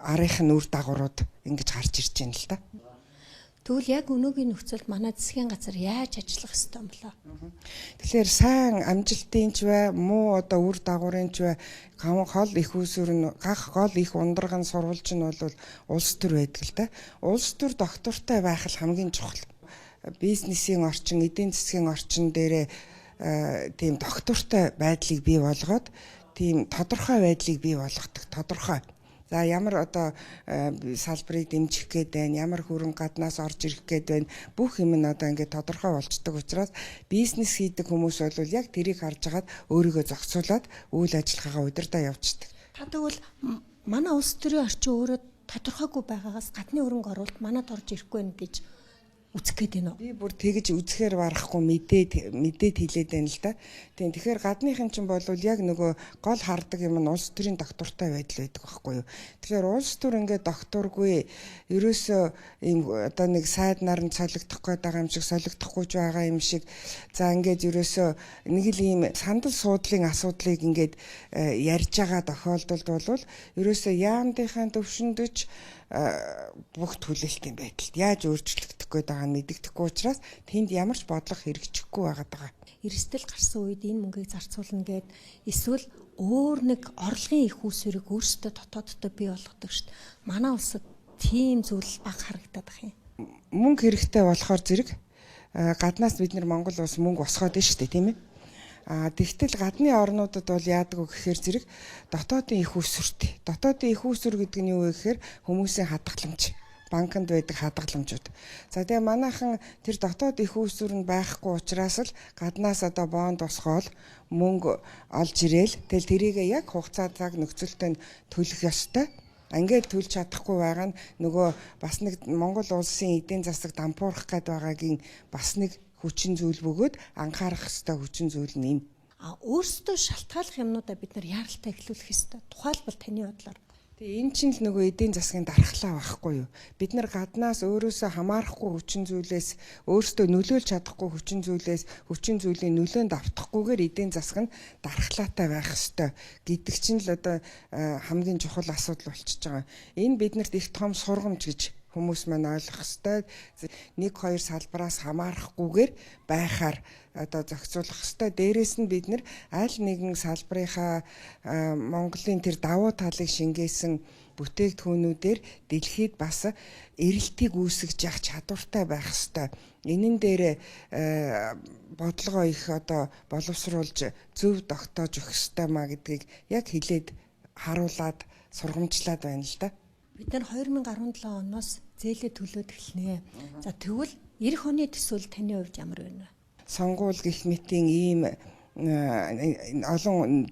арийнх нь үр дагаврууд ингэж гарч ирж байна л да. Тэгвэл яг өнөөгийн нөхцөлд манай засгийн газар яаж ажиллах ёстой юм болоо? Тэгэхээр сайн амжилтын ч бай, муу одоо үр дагаврын ч бай, гол их усүр нь гол их ундрагын сурвалж нь бол улс төр байдаг л да. Улс төр доктортой байх л хамгийн чухал. Бизнесийн орчин, эдийн засгийн орчин дээрээ тийм доктортой байдлыг бий болгоод тийм тодорхой байдлыг бий болгодог. Тодорхой. За ямар одоо салбарыг дэмжих гээд байна, ямар хөрөнгө гаднаас орж ирэх гээд байна. Бүх юм нь одоо ингээд тодорхой болцдог учраас бизнес хийдэг хүмүүс бол яг тэрийг харж агаад өөрийгөө зохицуулаад үйл ажиллагаагаа удирдаа явуулдаг. Та тэгвэл манай улс төрийн орчин өөрөө тодорхойгүй байгаагаас гадны хөрөнгө оруулалт манад орж ирэхгүй байна гэж үзэх гээд байна уу? Би бүр тэгж үзэхээр барахгүй мэдээд хэлээд байна л да. Тийм тэгэхээр гадныхын чинь бол яг нөгөө гол хардаг юм нь улс төрийн доктортой байдал байдаг байхгүй юу. Тэгэхээр улс төр ингээд докторгүй ерөөсөө ийм одоо нэг сайднаар нь солигдох гээд байгаа юм шиг солигдохгүй ч байгаа юм шиг за ингээд ерөөсөө нэг л ийм сандал суудлын асуудлыг ингээд ярьж байгаа тохиолдолд бол ерөөсөө яамдынхаа төвшөндөж бүх төлөлтийн байдалд яаж өөрчлөгдөх гээд байгааг мэддэхгүй учраас тэнд ямар ч бодлого хэрэгжихгүй байгаад байгаа. Эрсдэл гарсан үед энэ мөнгийг зарцуулна гэд эсвэл өөр нэг орлогын их усүрийг өөрсдөө дотооддоо бий болгодог шүү дээ. Манай улсад тийм зүйл бага харагдаад байна юм. Мөнгө хэрэгтэй болохоор зэрэг гаднаас бид нар Монгол улс мөнгө босгоод байна шүү дээ, тийм ээ. Тэгтэл гадны орнуудад бол яадаг вэ гэхээр зэрэг дотоодын их усүртэй. Дотоодын их усүр гэдэг нь юу вэ гэхээр хүмүүсийн хадгаламж, банкнд байдаг хадгаламжууд. За тэгээ манайхан тэр дотоод их усүр нь байхгүй учраас л гаднаас одоо бонд босгоол мөнгө олж ирээл тэгэл тэрийгээ яг хугацаа цаг нөхцөлтөнд төлөх ёстой. Ингээд төлж чадахгүй байгаа нь нөгөө бас нэг Монгол улсын эдийн засаг дампуурах гээд байгаагийн бас нэг хүчин зүйл бөгөөд анхаарах ёстой хүчин зүйл нь энэ. Өөрсдөө шалтгааллах юмнуудаа бид нар яаралтай эхлүүлэх ёстой. Тухайлбал таны бодлоор. Тэгээ энэ чинь л нөгөө эдийн засгийн дархлаа байхгүй юу? Бид нар гаднаас өөрөөсөө хамаарахгүй хүчин зүйлээс өөрсдөө нөлөөлж чадахгүй хүчин зүйлийн нөлөөнд автахгүйгээр эдийн засаг нь дархлаатай байх ёстой гэдэг чинь л одоо хамгийн чухал асуудал болчихж байгаа. Энэ биднэрт их том сургамж гэж хүмүүс маань ойлгох ёстой. 1-2 салбараас хамаарахгүйгээр байхаар одоо зохицуулах ёстой. Дээрээс нь бид нар аль нэгэн салбарынхаа Монголын тэр давуу талыг шингээсэн бүтээгдэхүүнүүдээр дэлхийд бас эрэлтийг үүсгэж явах чадвартай байх ёстой. Энэн дээр бодлогоо их одоо боловсруулж зөв тогтоож өгөх ёстой маа гэдгийг яг хэлээд харуулад сургамжлаад байна л да. Бид нар 2017 оноос зээлээ төлөөд эхэлнэ. За тэгвэл эх оны төсөөл таны хувьд ямар байна вэ? Сонгуул гэх мэтийн ийм олон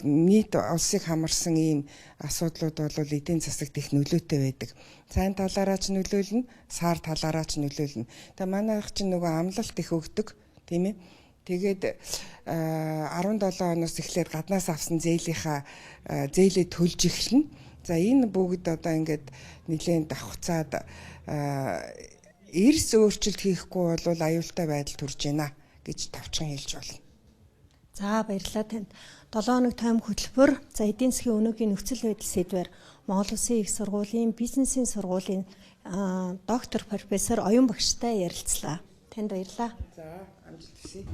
нийт улсыг хамарсан ийм асуудлууд бол эдийн засагт их нөлөөтэй байдаг. Сайн талаараа ч нөлөөлнө, сар талаараа ч нөлөөлнө. Тэгээ манайх чинь нөгөө амлалт их өгдөг, тийм ээ. Тэгээд 17 оноос эхлээд гаднаас авсан зээлээ төлж эхэлнэ. За энэ бүгд одоо ингээд нэлээд давхцаад эрс өөрчлөлт хийхгүй бол аюултай байдал төрж байна гэж тавчхан хэлж болно. За баярлалаа танд. 7 хоног тайм хөтөлбөр за эдийн засгийн өнөөгийн нөхцөл байдал сэдвээр Монгол Улсын их сургуулийн бизнесийн сургуулийн доктор профессор Оюн багштай ярилцлаа. Танд баярлалаа. За амжилт хүсье.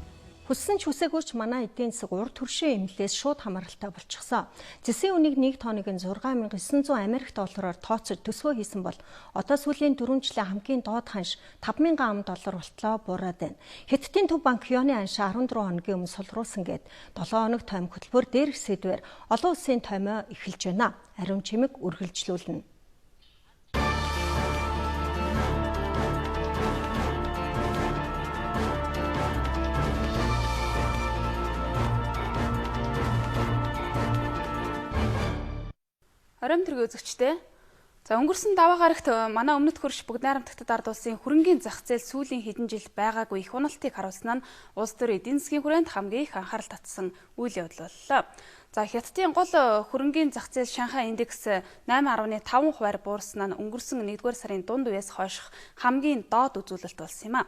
Хүссэн ч хүсээгүй ч манай эдийн засаг урд төршийн эмнэлээс шууд хамааралтай болчихсон. Зэсийн үнийг 1 тонныг 6,900 Америк доллараар тооцож төсвөө хийсэн бол одоо сүүлийн 4 жилийн хамгийн доод ханш 5,000 ам доллар болтлоо буураад байна. Хятадын төв банк Юаны аншаа 14 хоногийн өмнө сулруулсан гээд 7 хоног тойм хөтөлбөр дээрх сэдвээр олон улсын тоймоо эхэлж байна. Ариун чимэг үргэлжлүүлнэ. Оройн төргийн үзэгчтэй. За өнгөрсөн даваа гарагт манай өмнөд хөрш бүгд найрамдагтад ард улсын хөрөнгийн зах зээл сүүлийн хэдэн жил байгаагүй их уналтыг харуулсан нь улс төр эдийн засгийн хүрээнд хамгийн их анхаарал татсан үйл явдал боллоо. За Хятадын гол хөрөнгийн зах зээл Шанхай индекс 8.5% буурсан нь өнгөрсөн 1-р сарын дунд үеэс хойших хамгийн доод үзүүлэлт болсон юм а.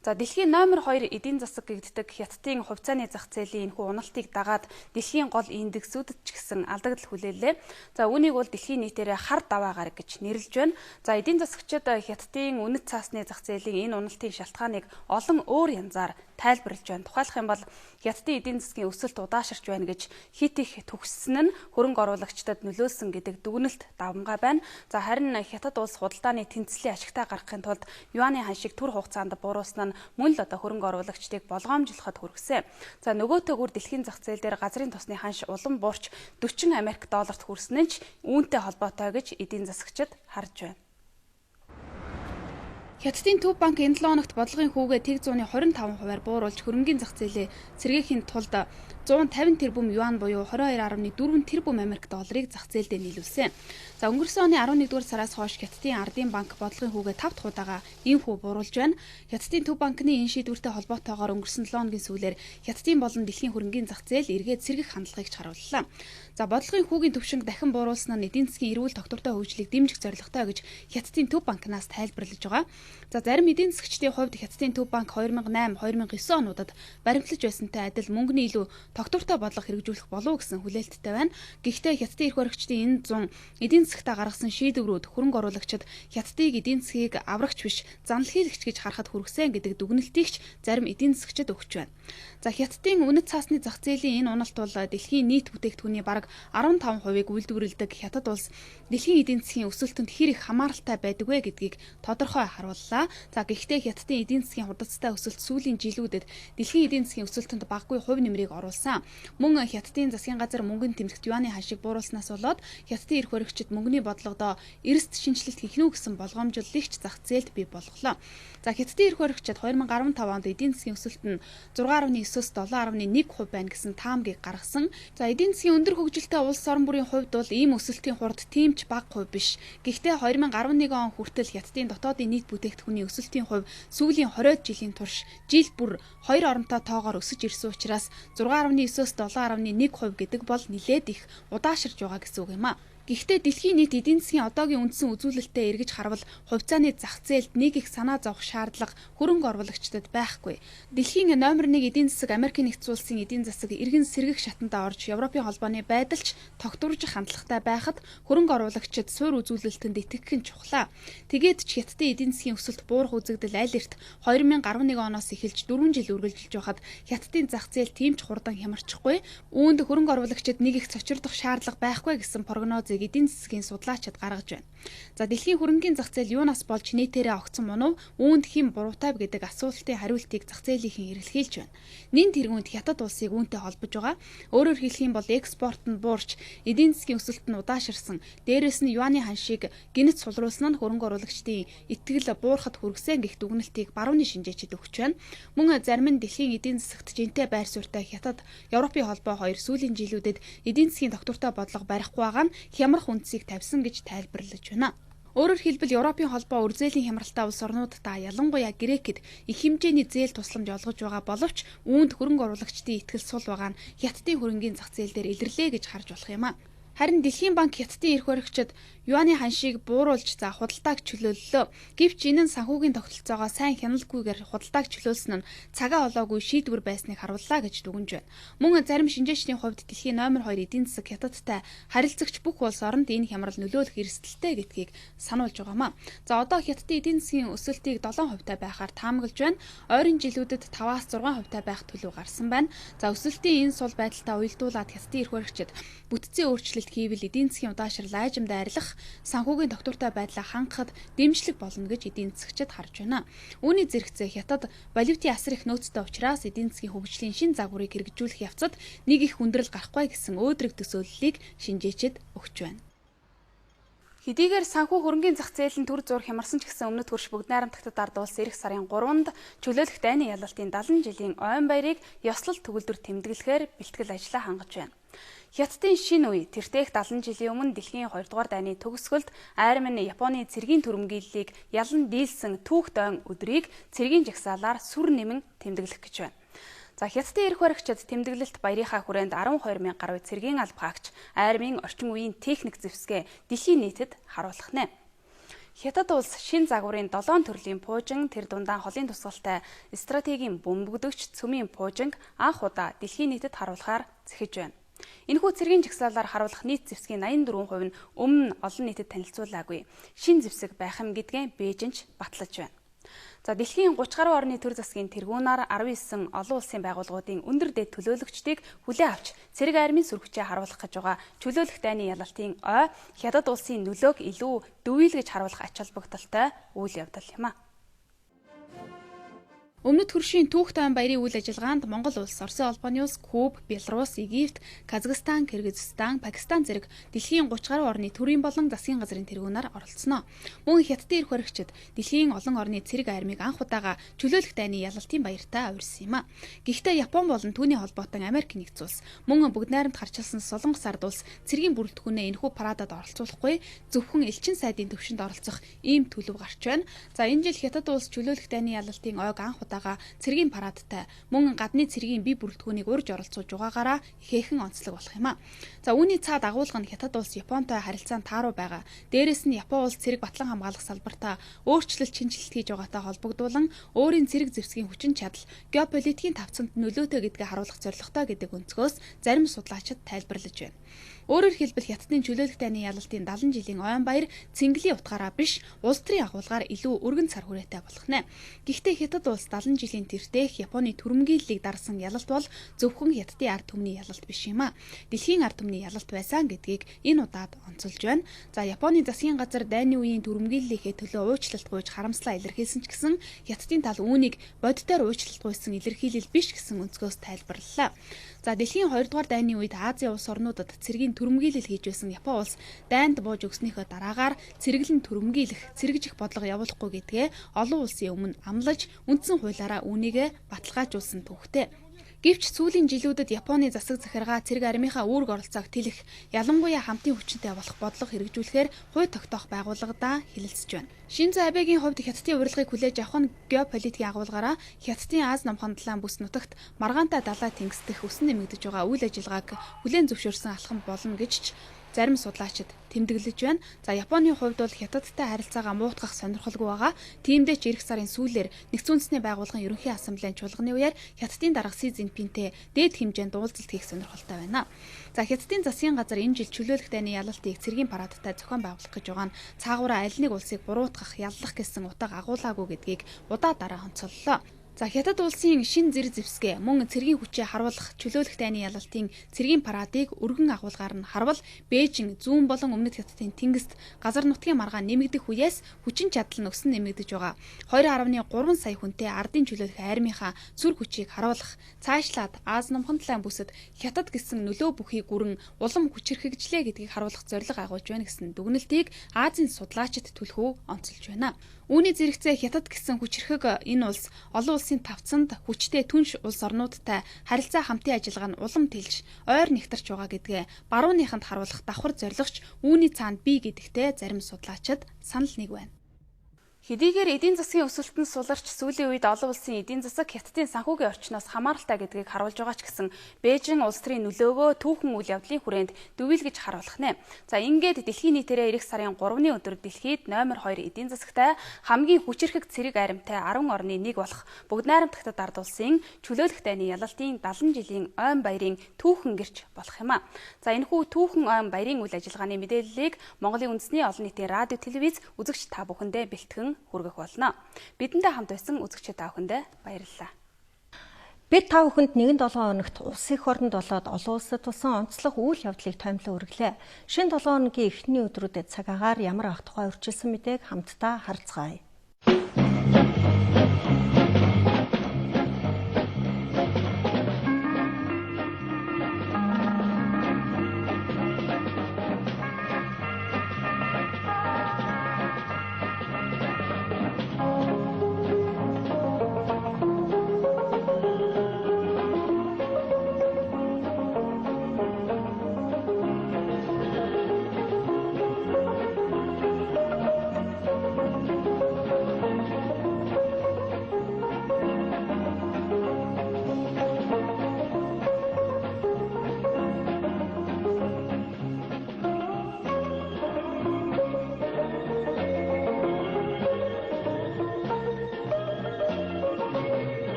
За дэлхийн номер 2 эдийн засаг гэгддэг Хятадын хувьцааны зах зээлийн энэхүү уналтыг дагаад дэлхийн гол индексүүдэд ч гэсэн алдагдал хүлээлээ. За үүнийг бол дэлхийн нийтээр хар даваа гараг гэж нэрлэж байна. За эдийн засагчид Хятадын үнэт цаасны зах зээлийн энэ уналтын шалтгааныг олон өөр янзаар тайлбарлаж байна. Тухайлах юм бол Хятадын эдийн засгийн өсөлт удаашрч байна гэж хит их төгссөн нь хөрөнгө оруулагчдад нөлөөлсөн гэдэг дүгнэлт давмгай байна. За харин Хятад улс худалдааны тэнцлийг ашигтай гаргахын тулд юаны ханшийг түр хугацаанд бууруулсан нь мөн л хөрөнгө оруулагчдыг болгоомжлоход хүргэсэн. За нөгөөтэйгүр дэлхийн зах зээл дээр газрын тосны ханш улам буурч 40 Америк долларт хүрсэн нь ч үүнтэй холбоотой гэж эдийн засагчид харж байна. Хятадын төв банк энэ 7 хоногт бодлогын хүүгээ тэг 125%-аар бууруулж хөрөнгийн зах зээлээ сэргээхийн тулд 150 тэрбум юан буюу 22.4 тэрбум Америк долларыг зах зээлдээ нийлүүлсэн. За өнгөрсөн оны 11-р сараас хойш Хятадын ардын банк бодлогын хүүгээ 5 дахь удаага ийм хүү бууруулж байна. Хятадын төв банкны энэ шийдвэртэй холбоотойгоор өнгөрсөн 7 хоногийн сүүлээр Хятадын болон дэлхийн хөрөнгийн зах зээл эргээд сэргэх хандлагыг харууллаа. За бодлогын хүүгийн төвшинг дахин бууруулсан нь эдийн засгийн эрүүл тогтвортой хөгжлийг дэмжих зорилготой гэж Хятадын төв банкнаас тайлбарлаж байгаа. За зарим эдийн засагчдын хувьд Хятадын төв банк 2008-2009 онуудад баримтлаж байсантай адил мөнгөний илүү тогтвортой бодлого хэрэгжүүлэх болов гэсэн хүлээлттэй байна. Гэхдээ Хятадын эрх баригчдын энэ 100 эдийн засагтаа гаргасан шийдвэрүүд хөрөнгө оруулагчид Хятадыг эдийн засгийг аврагч биш занл хийлэгч гэж харахад хүргэсэн гэдэг дүгнэлтийг ч зарим эдийн засагчид өгч байна. За Хятадын үнэт цаасны зах зээлийн энэ уналт бол дэлхийн нийт бүтээгдэхүүний бараг 15%-ыг үйлдвэрлэдэг Хятад улс дэлхийн эдийн засгийн өсөлтөнд хэр их хамааралтай байдаг вэ гэдгийг тодорхой харууллаа. За гэхдээ Хятадын эдийн засгийн хурдцтай өсөлт сүүлийн жилүүдэд дэлхийн эдийн засгийн өсөлтөнд багагүй хувь нэмрийг оруулсан. Мөн Хятадын засгийн газар мөнгөний тэмдэгт юаны ханшийг бууруулснаас болоод Хятадын эрх баригчид мөнгөний бодлогодоо эрсд шинжилэлт хийх нь гэсэн болгоомжлолыг ч зах зээлд бий болголоо. За Хятадын эрх баригчид 2015 онд эдийн засгийн өсөлт нь 6.9-с 7.1% байна гэсэн таамгийг гаргасан. За эдийн засгийн өндөр хөгжилтэй улс орн бүрийн хувьд бол ийм өсөлтийн хурд тийм ч бага хувь биш. Гэхдээ 2011 он хүртэл Хятадын дотоодын нийт бүтээгдэхүүний өсөлтийн хувь сүүлийн 20 жилийн турш жил бүр 2 оронтой тоогоор өсөж ирсэн учраас 6.9-с 7.1% гэдэг бол нэлээд их удаашрж байгаа гэсэн үг юм а. Гэхдээ дэлхийн нийт эдийн засгийн одоогийн үндсэн үзүүлэлтээ эргэж харвал хувьцааны зах зээлд нэг их санаа зовох шаардлага хөрөнгө оруулагчдад байхгүй. Дэлхийн номер 1 эдийн засаг Америкийн нэгдсэн улсын эдийн засаг эргэн сэргэх шатанд орж Европын холбооны байдалч тогтворж хандлагатай байхад хөрөнгө оруулагчид суур үзүүлэлтэнд итгэх нь чухлаа. Тэгээд ч Хятадын эдийн засгийн өсөлт буурах үзэгдэл аль эрт 2011 оноос эхэлж 4 жил үргэлжилж байхад Хятадын зах зээл тийм ч хурдан хямарчихгүй. Үүнд хөрөнгө оруулагчид нэг их цочрдох шаардлага байхгүй гэсэн прогнозыг эдийн засгийн судлаачид гаргаж байна. За дэлхийн хөрөнгийн зах зээл юунаас болж нийтээрээ огцон мөн үүнд хэн буруутай гэдэг асуултын хариултыг зах зээлийнхэн эргэлхийлж байна. Нэн тэргүүнд Хятад улсыг үүнтэй холбож байгаа. Өөрөөр хэлэх юм бол экспорт нь буурч эдийн засгийн өсөлт нь удаашрсан. Дээрээс нь юаны ханшийг гинэт сулруулсан нь хөрөнгө оруулагчдын итгэл буурахад хүргэсэн гэх дүгнэлтийг барууны шинжээчид өгч байна. Мөн зарим нь дэлхийн эдийн засагт жинтэй байр суурьтай Хятад, Европын холбоо хоёр сүүлийн жилүүдэд эдийн засгийн тогтвортой бодлого барихгүй байгаа нь хямрах үндсийг тавьсан гэж тайлбарлаж байна. Өөрөөр хэлбэл Европын холбоо үрзээлийн хямралтай улс орнуудтай ялангуяа Грекэд их хэмжээний зээл тусламж олгож байгаа боловч үүнд хөрөнгө оруулагчдын итгэл сул байгаа нь Хятадын хөрөнгийн зах зээл дээр илэрлээ гэж харж болох юм а. Харин Дэлхийн банк Хятадын эрх баригчид юаны ханшийг бууруулж худалдааг чөлөөллөө. Гэвч энэ нь санхүүгийн тогтолцоогоо сайн хяналтгүйгээр худалдааг чөлөөлсөн нь цагаа олоогүй шийдвэр байсныг харууллаа гэж дүгнэж байна. Мөн зарим шинжээчдийн хувьд дэлхийн номер 2 эдийн засаг Хятадтай харилцагч бүх улс оронд энэ хямрал нөлөөлөх эрсдэлтэй гэдгийг сануулж байгаамаа. За одоо Хятадын эдийн засгийн өсөлтийг 7% та байхаар таамаглаж байна. Ойрын жилүүдэд 5-аас 6% та байх төлөв гарсан байна. За өсөлтийн энэ сул байдалтай уялдуулаад Хятадын эрх баригчид бүтцийн өөрчлөлт хийвэл эдийн засгийн удаашрал айжимд арилах, санхүүгийн тогтвортой байдлаа хангахад дэмжлэг болно гэж эдийн засагчид харж байна. Үүний зэрэгцээ Хятад валютын асар их нөөцтэй учраас эдийн засгийн хөгжлийн шин загварыг хэрэгжүүлэх явцад нэг их хүндрэл гарахгүй гэсэн өөдрөг төсөөллийг шинжээчид өгч байна. Хэдийгээр санхүү хөрөнгийн зах зээл нь төр зур хямарсан ч гэсэн өмнөд хөрш бүгд найрамдагтад ард улс эх сарын 3-нд чөлөөлөх дайны ялалтын 70 жилийн ойн баярыг ёслол төгөлдөр тэмдэглэхээр бэлтгэл ажлаа хангаж байна. Хятадын шинэ үе тэртех 70 жилийн өмнө дэлхийн 2 дугаар дайны төгсгөлд Айрман Японы цэргийн түрэмгийллийг ялан дийлсэн түүх дойн өдрийг цэргийн жагсаалаар сүр нэмэн тэмдэглэх гэж байна. За Хятадын эрх баригчид тэмдэглэлт баярынхаа хүрээнд 12,000 гаруй цэргийн алба хаагч Айрмын орчин үеийн техник зэвсгээ дэлхийн нийтэд харуулах нэ. Хятад улс шин загварын 7 төрлийн пуужин, тэр дундаа холын тусгалтай стратегийн бөмбөгдөгч цөмийн пуужинг анх удаа дэлхийн нийтэд харуулахаар зэхэж байна. Энэхүү цэргийн жагсаалаар харуулах нийт зэвсгийн 84% нь өмнө нь олон нийтэд танилцуулаагүй. Шин зэвсэг байх юм гэдгээ Бээжинч батлаж байна. За дэлхийн 30 гаруй орны төр засгийн тэргуунаар 19 олон улсын байгууллагуудын өндөр дэд төлөөлөгчдийг хүлээн авч цэрэг армийн сүргчээ харуулах гэж байгаа чөлөөлөх дайны ялалтын ой Хятад улсын нөлөөг илүү дүүйлгэж харуулах ач холбогдолтой үйл явдал юм а. Өмнөд хөршийн түүх тойн баярын үйл ажиллагаанд Монгол улс, Оросын улбаны улс, Куб, Беларусь, Египт, Казахстан, Кыргызстан, Пакистан зэрэг дэлхийн 30 гаруй орны төрийн болон засгийн газрын тэргүүнээр оролцсноо. Мөн Хятадын эрх баригчид дэлхийн олон орны цэрэг армийг анх удаага чөлөөлөх дайны ялалтын баяртай урьсан юм а. Гэхдээ Япон болон түүний холбоотон Америк нэгдсэн улс мөн бүгд найрамд харчилсан Солонгос ард улс цэргийн бүрэлдэхүүнээ энэхүү парадад оролцуулахгүй зөвхөн элчин сайдын төвшөнд оролцох ийм төлөв гарч байна. За энэ жил Хятад улс чөлөөлөх дайны ялалтын ойг анх цэргийн парадтай мөн гадны цэргийн бие бүрэлдэхүүнийг урьж оролцуулж байгаагаараа ихээхэн онцлог болох юм а. За үүний цаад агуулга нь Хятад улс Японтой харилцаанд тааруу байгаа. Дээрээс нь Япон улс цэрэг батлан хамгаалах салбартаа өөрчлөлт шинжилэлт хийж байгаатай холбогдуулан өөрийн цэрэг зэвсгийн хүчин чадал, геополитикийн тавцанд нөлөөтэй гэдгээ харуулах зорилготой гэдэг өнцгөөс зарим судлаачид тайлбарлаж байна. Өөрөөр хэлбэл Хятадын чөлөөлөх дайны ялалтын 70 жилийн ойн баяр цэнгэлийн утгаараа биш, улс төрийн агуулгаар илүү өргөн цар хүрээтэй болох нэ. Гэхдээ Хятад улс 70 жилийн тэртех Японы түрэмгийллийг дарсан ялалт бол зөвхөн Хятадын ард түмний ялалт биш юм а. Дэлхийн ард түмний ялалт байсан гэдгийг энэ удаад онцолж байна. За Японы засгийн газар дайны үеийн түрэмгийллийнхээ төлөө уучлалт гуйж харамслаа илэрхийлсэн ч гэсэн Хятадын тал үүнийг бодитоор уучлалт гуйсан илэрхийлэл биш гэсэн өнцгөөс тайлбарлалаа. За дэлхийн 2 дугаар дайны үед Азийн улс орнуудад цэргийн түрэмгийлэл хийж байсан Япон улс дайнд бууж өгснөөхөө дараагаар цэрэглэн түрэмгийлэх, цэрэгжих бодлого явуулахгүй гэдгээ олон улсын өмнө амлаж үндсэн хуулиараа үүнийг баталгаажуулсан түүхтэй. Гэвч сүүлийн жилүүдэд Японы засаг захиргаа цэрэг армийнхаа үүрэг оролцоог тэлэх, ялангуяа хамтын хүчинтэй болох бодлого хэрэгжүүлэхээр хувь тогтоох байгууллагадаа хилэлцэж байна. Шинзо Абегийн хувьд Хятадын урилгыг хүлээж авах нь геополитикийн агуулгаараа Хятадын Аз намхан далайн бүс нутагт маргаантай далай тэнгис дэх өсөн нэмэгдэж байгаа үйл ажиллагааг хүлээн зөвшөөрсөн алхам болно гэж ч зарим судлаачид тэмдэглэж байна. За Японы хувьд бол Хятадтай харилцаагаа муутгах сонирхолгүй байгаа. Тиймдээ ч эх сарын сүүлээр Нэгдсэн үндэсний байгууллагын ерөнхий ассамблеийн чуулганы үеэр Хятадын дарга Си Цзиньпинтэй дээд хэмжээнд уулзалт хийх сонирхолтой байна. За Хятадын засгийн газар энэ жил чөлөөлөх дайны ялалтыг цэргийн парадтай зохион байгуулах гэж байгаа нь цаагаараа аль нэг улсыг буруутгах, яллах гэсэн утга агуулаагүй гэдгийг удаа дараа онцоллоо. За Хятад улсын шин зэрэг зэвсгээ мөн цэргийн хүчээ харуулах чөлөөлөх дайны ялалтын цэргийн парадыг өргөн агуулгаар нь харвал Бээжин зүүн болон өмнөд Хятадын тэнгист газар нутгийн маргаан нэмэгдэх үеэс хүчин чадал нь өсөн нэмэгдэж байгаа. 2.3 сая хүнтэй ардын чөлөөлөх армийнхаа сүр хүчийг харуулах, цаашлаад Аз намхан далайн бүсэд Хятад гэсэн нөлөө бүхий гүрэн улам хүчирхэгжлээ гэдгийг харуулах зорилго агуулж байна гэсэн дүгнэлтийг Азийн судлаачид түлхүү онцолж байна. Үүний зэрэгцээ Хятад гэсэн хүчирхэг энэ улс олон улсын тавцанд хүчтэй түнш улс орнуудтай харилцаа хамтын ажиллагаа нь улам тэлж ойр нэгтарч байгаа гэдгээ барууныханд харуулах давхар зорилгоч үүний цаанд бий гэдэгтээ зарим судлаачид санал нэг байна. Хэдийгээр эдийн засгийн өсөлтөнд суларч сүүлийн үед олон улсын эдийн засаг Хятадын санхүүгийн орчноос хамааралтай гэдгийг харуулж байгаа ч гэсэн Бээжин улс төрийн нөлөөгөө түүхэн үйл явдлын хүрээнд дүвэлгэж харуулах нэ. За ингээд дэлхийн нийтээрээ эх сарын 3-ны өдөр дэлхийд номер 2 эдийн засагтай хамгийн хүчирхэг цэрэг армтай 10 орны нэг болох бүгд найрамд Хятад ард улсын чөлөөлөх дайны ялалтын 70 жилийн ойн баярын түүхэн гэрч болох юм а. За энэхүү түүхэн ойн баярын үйл ажиллагааны мэдээллийг Монголын үндэсний олон нийтийн радио телевиз үзэгч та бүхэндээ бэлтгэн хүргэх болно. Бидэнтэй хамт байсан үзэгчид та бүхэндээ баярлалаа. Бид та бүхэнд 1-7 хоногт улс их оронд болоод олон улсад тусан онцлог үйл явдлыг томилон өргөлээ. Шинэ 7 хоногийн эхний өдрүүдэд цаг агаар ямар ах тухай өрчилсөн мэдээг хамтдаа харцгаая.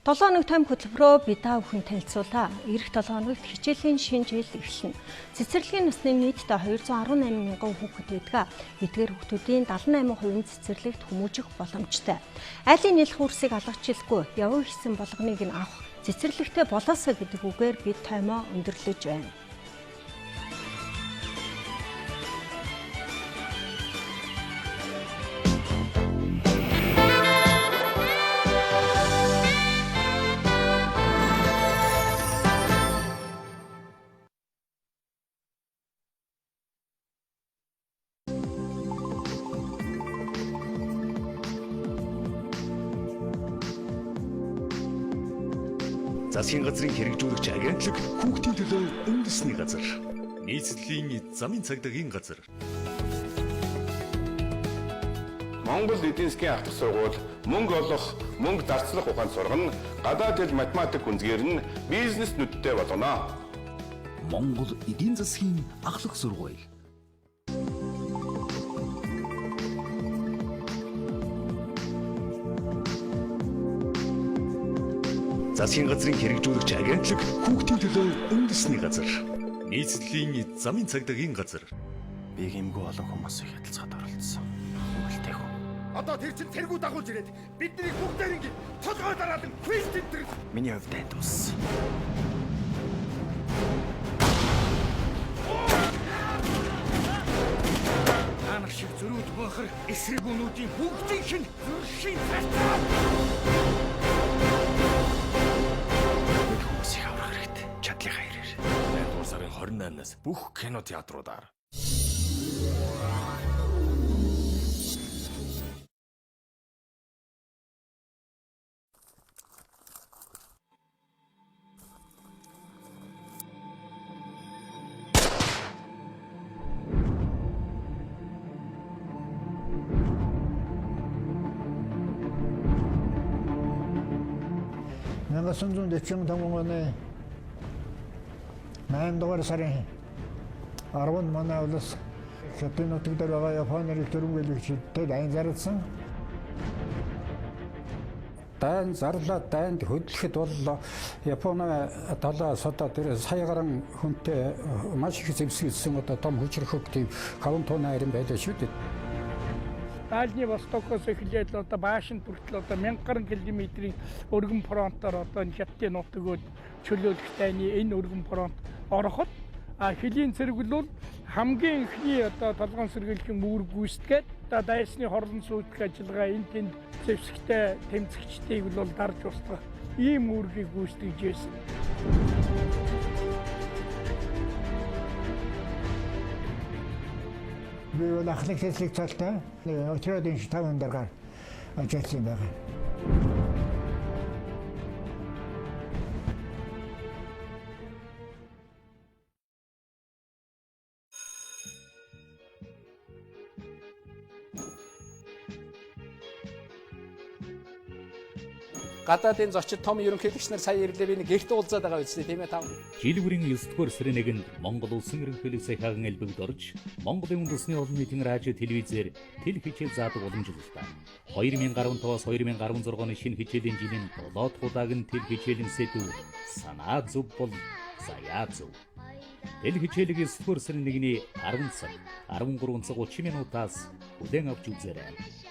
7 хоног том хөтөлбөрөөр бид та бүхэн танилцуулаа. Ирэх 7 хоногт хичээлийн шинэ жил эхэлнэ. Цэцэрлэгийн насны нийтдээ 218 мянган хүүхэд байдаг. Эдгээр хүүхдүүдийн 78% цэцэрлэгт хүмүүжих боломжтой. Айлын нийлэх үрсийг алгачлалгүй явуу хийсэн болгоныг нь авах цэцэрлэгтэй болоосоо гэдэг үгээр бид таймаа өндөрлөж байна. Засгийн газрын хэрэгжүүлэгч агентлаг хүүхдийн төлөө үндэсний газар. Нийслэлийн замын цагдаагийн газар. Монгол эдийн засгийн ахлах сургууль мөнгө олох, мөнгө зарцлах ухаанд сургана. Гадаад хэл математик үндэсгээр нь бизнес нүдтэй болгоно. Монгол эдийн засгийн ахлах сургууль. Засгийн газрын хэрэгжүүлэгч агентлаг хүүхдийн төлөө үндэсний газар. Нийслэлийн замын цагдаагийн газар. Би гэмгүй олон хүмүүсийг хядалцаад оролцсон. Үлдээх үү. Одоо тэр чин тэргүү дагуулж ирээд бидний бүгдээр ингэ толгой дараалан квиз тэмдэг. Миний хувьд энэ тус. Анх шиг зөрүүд бохор эсрэг өнүүдийн бүгдийн шин зуршийн цартаа. Чадлынхаа хэрээр. 8 сарын 28-наас бүх кино театруудаар. Нanga сонзон дэцэн тамгоны 8 дугаар сарын 10-нд манай улс Шатны нутаг дээр байгаа Японы төрөмгөлөгчдөд айн зарласан. Дайн зарлаад дайнд хөдлөхөд бол Японы талаас одоо тэр сая гаруй хүнтэй маш их зэвсгэлсэн одоо том хүчрхэг тийм хаван тууны харин байлаа шүү дээ. Дальний Востокоос эхлээд одоо Баашин хүртэл одоо 1000 гаруй километрийн өргөн фронтоор одоо Шатны нутагд чөлөөлөх дайны энэ өргөн фронт ороход хөлийн цэрэг бол хамгийн ихний одоо толгоон сэргийлэх үүрэг гүйцэтгээд одоо дайсны хорлон сүйтгэх ажиллагаа энэ тэнд зэвсэгтэй тэмцэгчдийг бол дарж устгах ийм үүргийг гүйцэтгэж байсан. Би бол ахлах хэсэг цалтай өчигдрийн штабын даргаар ажилласан байгаа. Гадаадын зочид том ерөнхийлөгч нар сая ирлээ би нэг гэрт уулзаад байгаа үстэй тийм ээ тав. Жилбэрийн 9-р сарын 1-нд Монгол улсын ерөнхийлөг сайхан элбэгд орж Монголын үндэсний олон нийтийн радио телевизээр тэл хичээл заадаг уламжлалтаа 2015-аас 2016 оны шинэ хичээлийн жилийн 7 дахь удааг нь тэл хичээлийн сэдв санаа зөв бол заяа зөв. Тэл хичээлийг 9-р сарын 1-ний 10 цаг 13 цаг 30 минутаас хүлээн авч үзээрэй.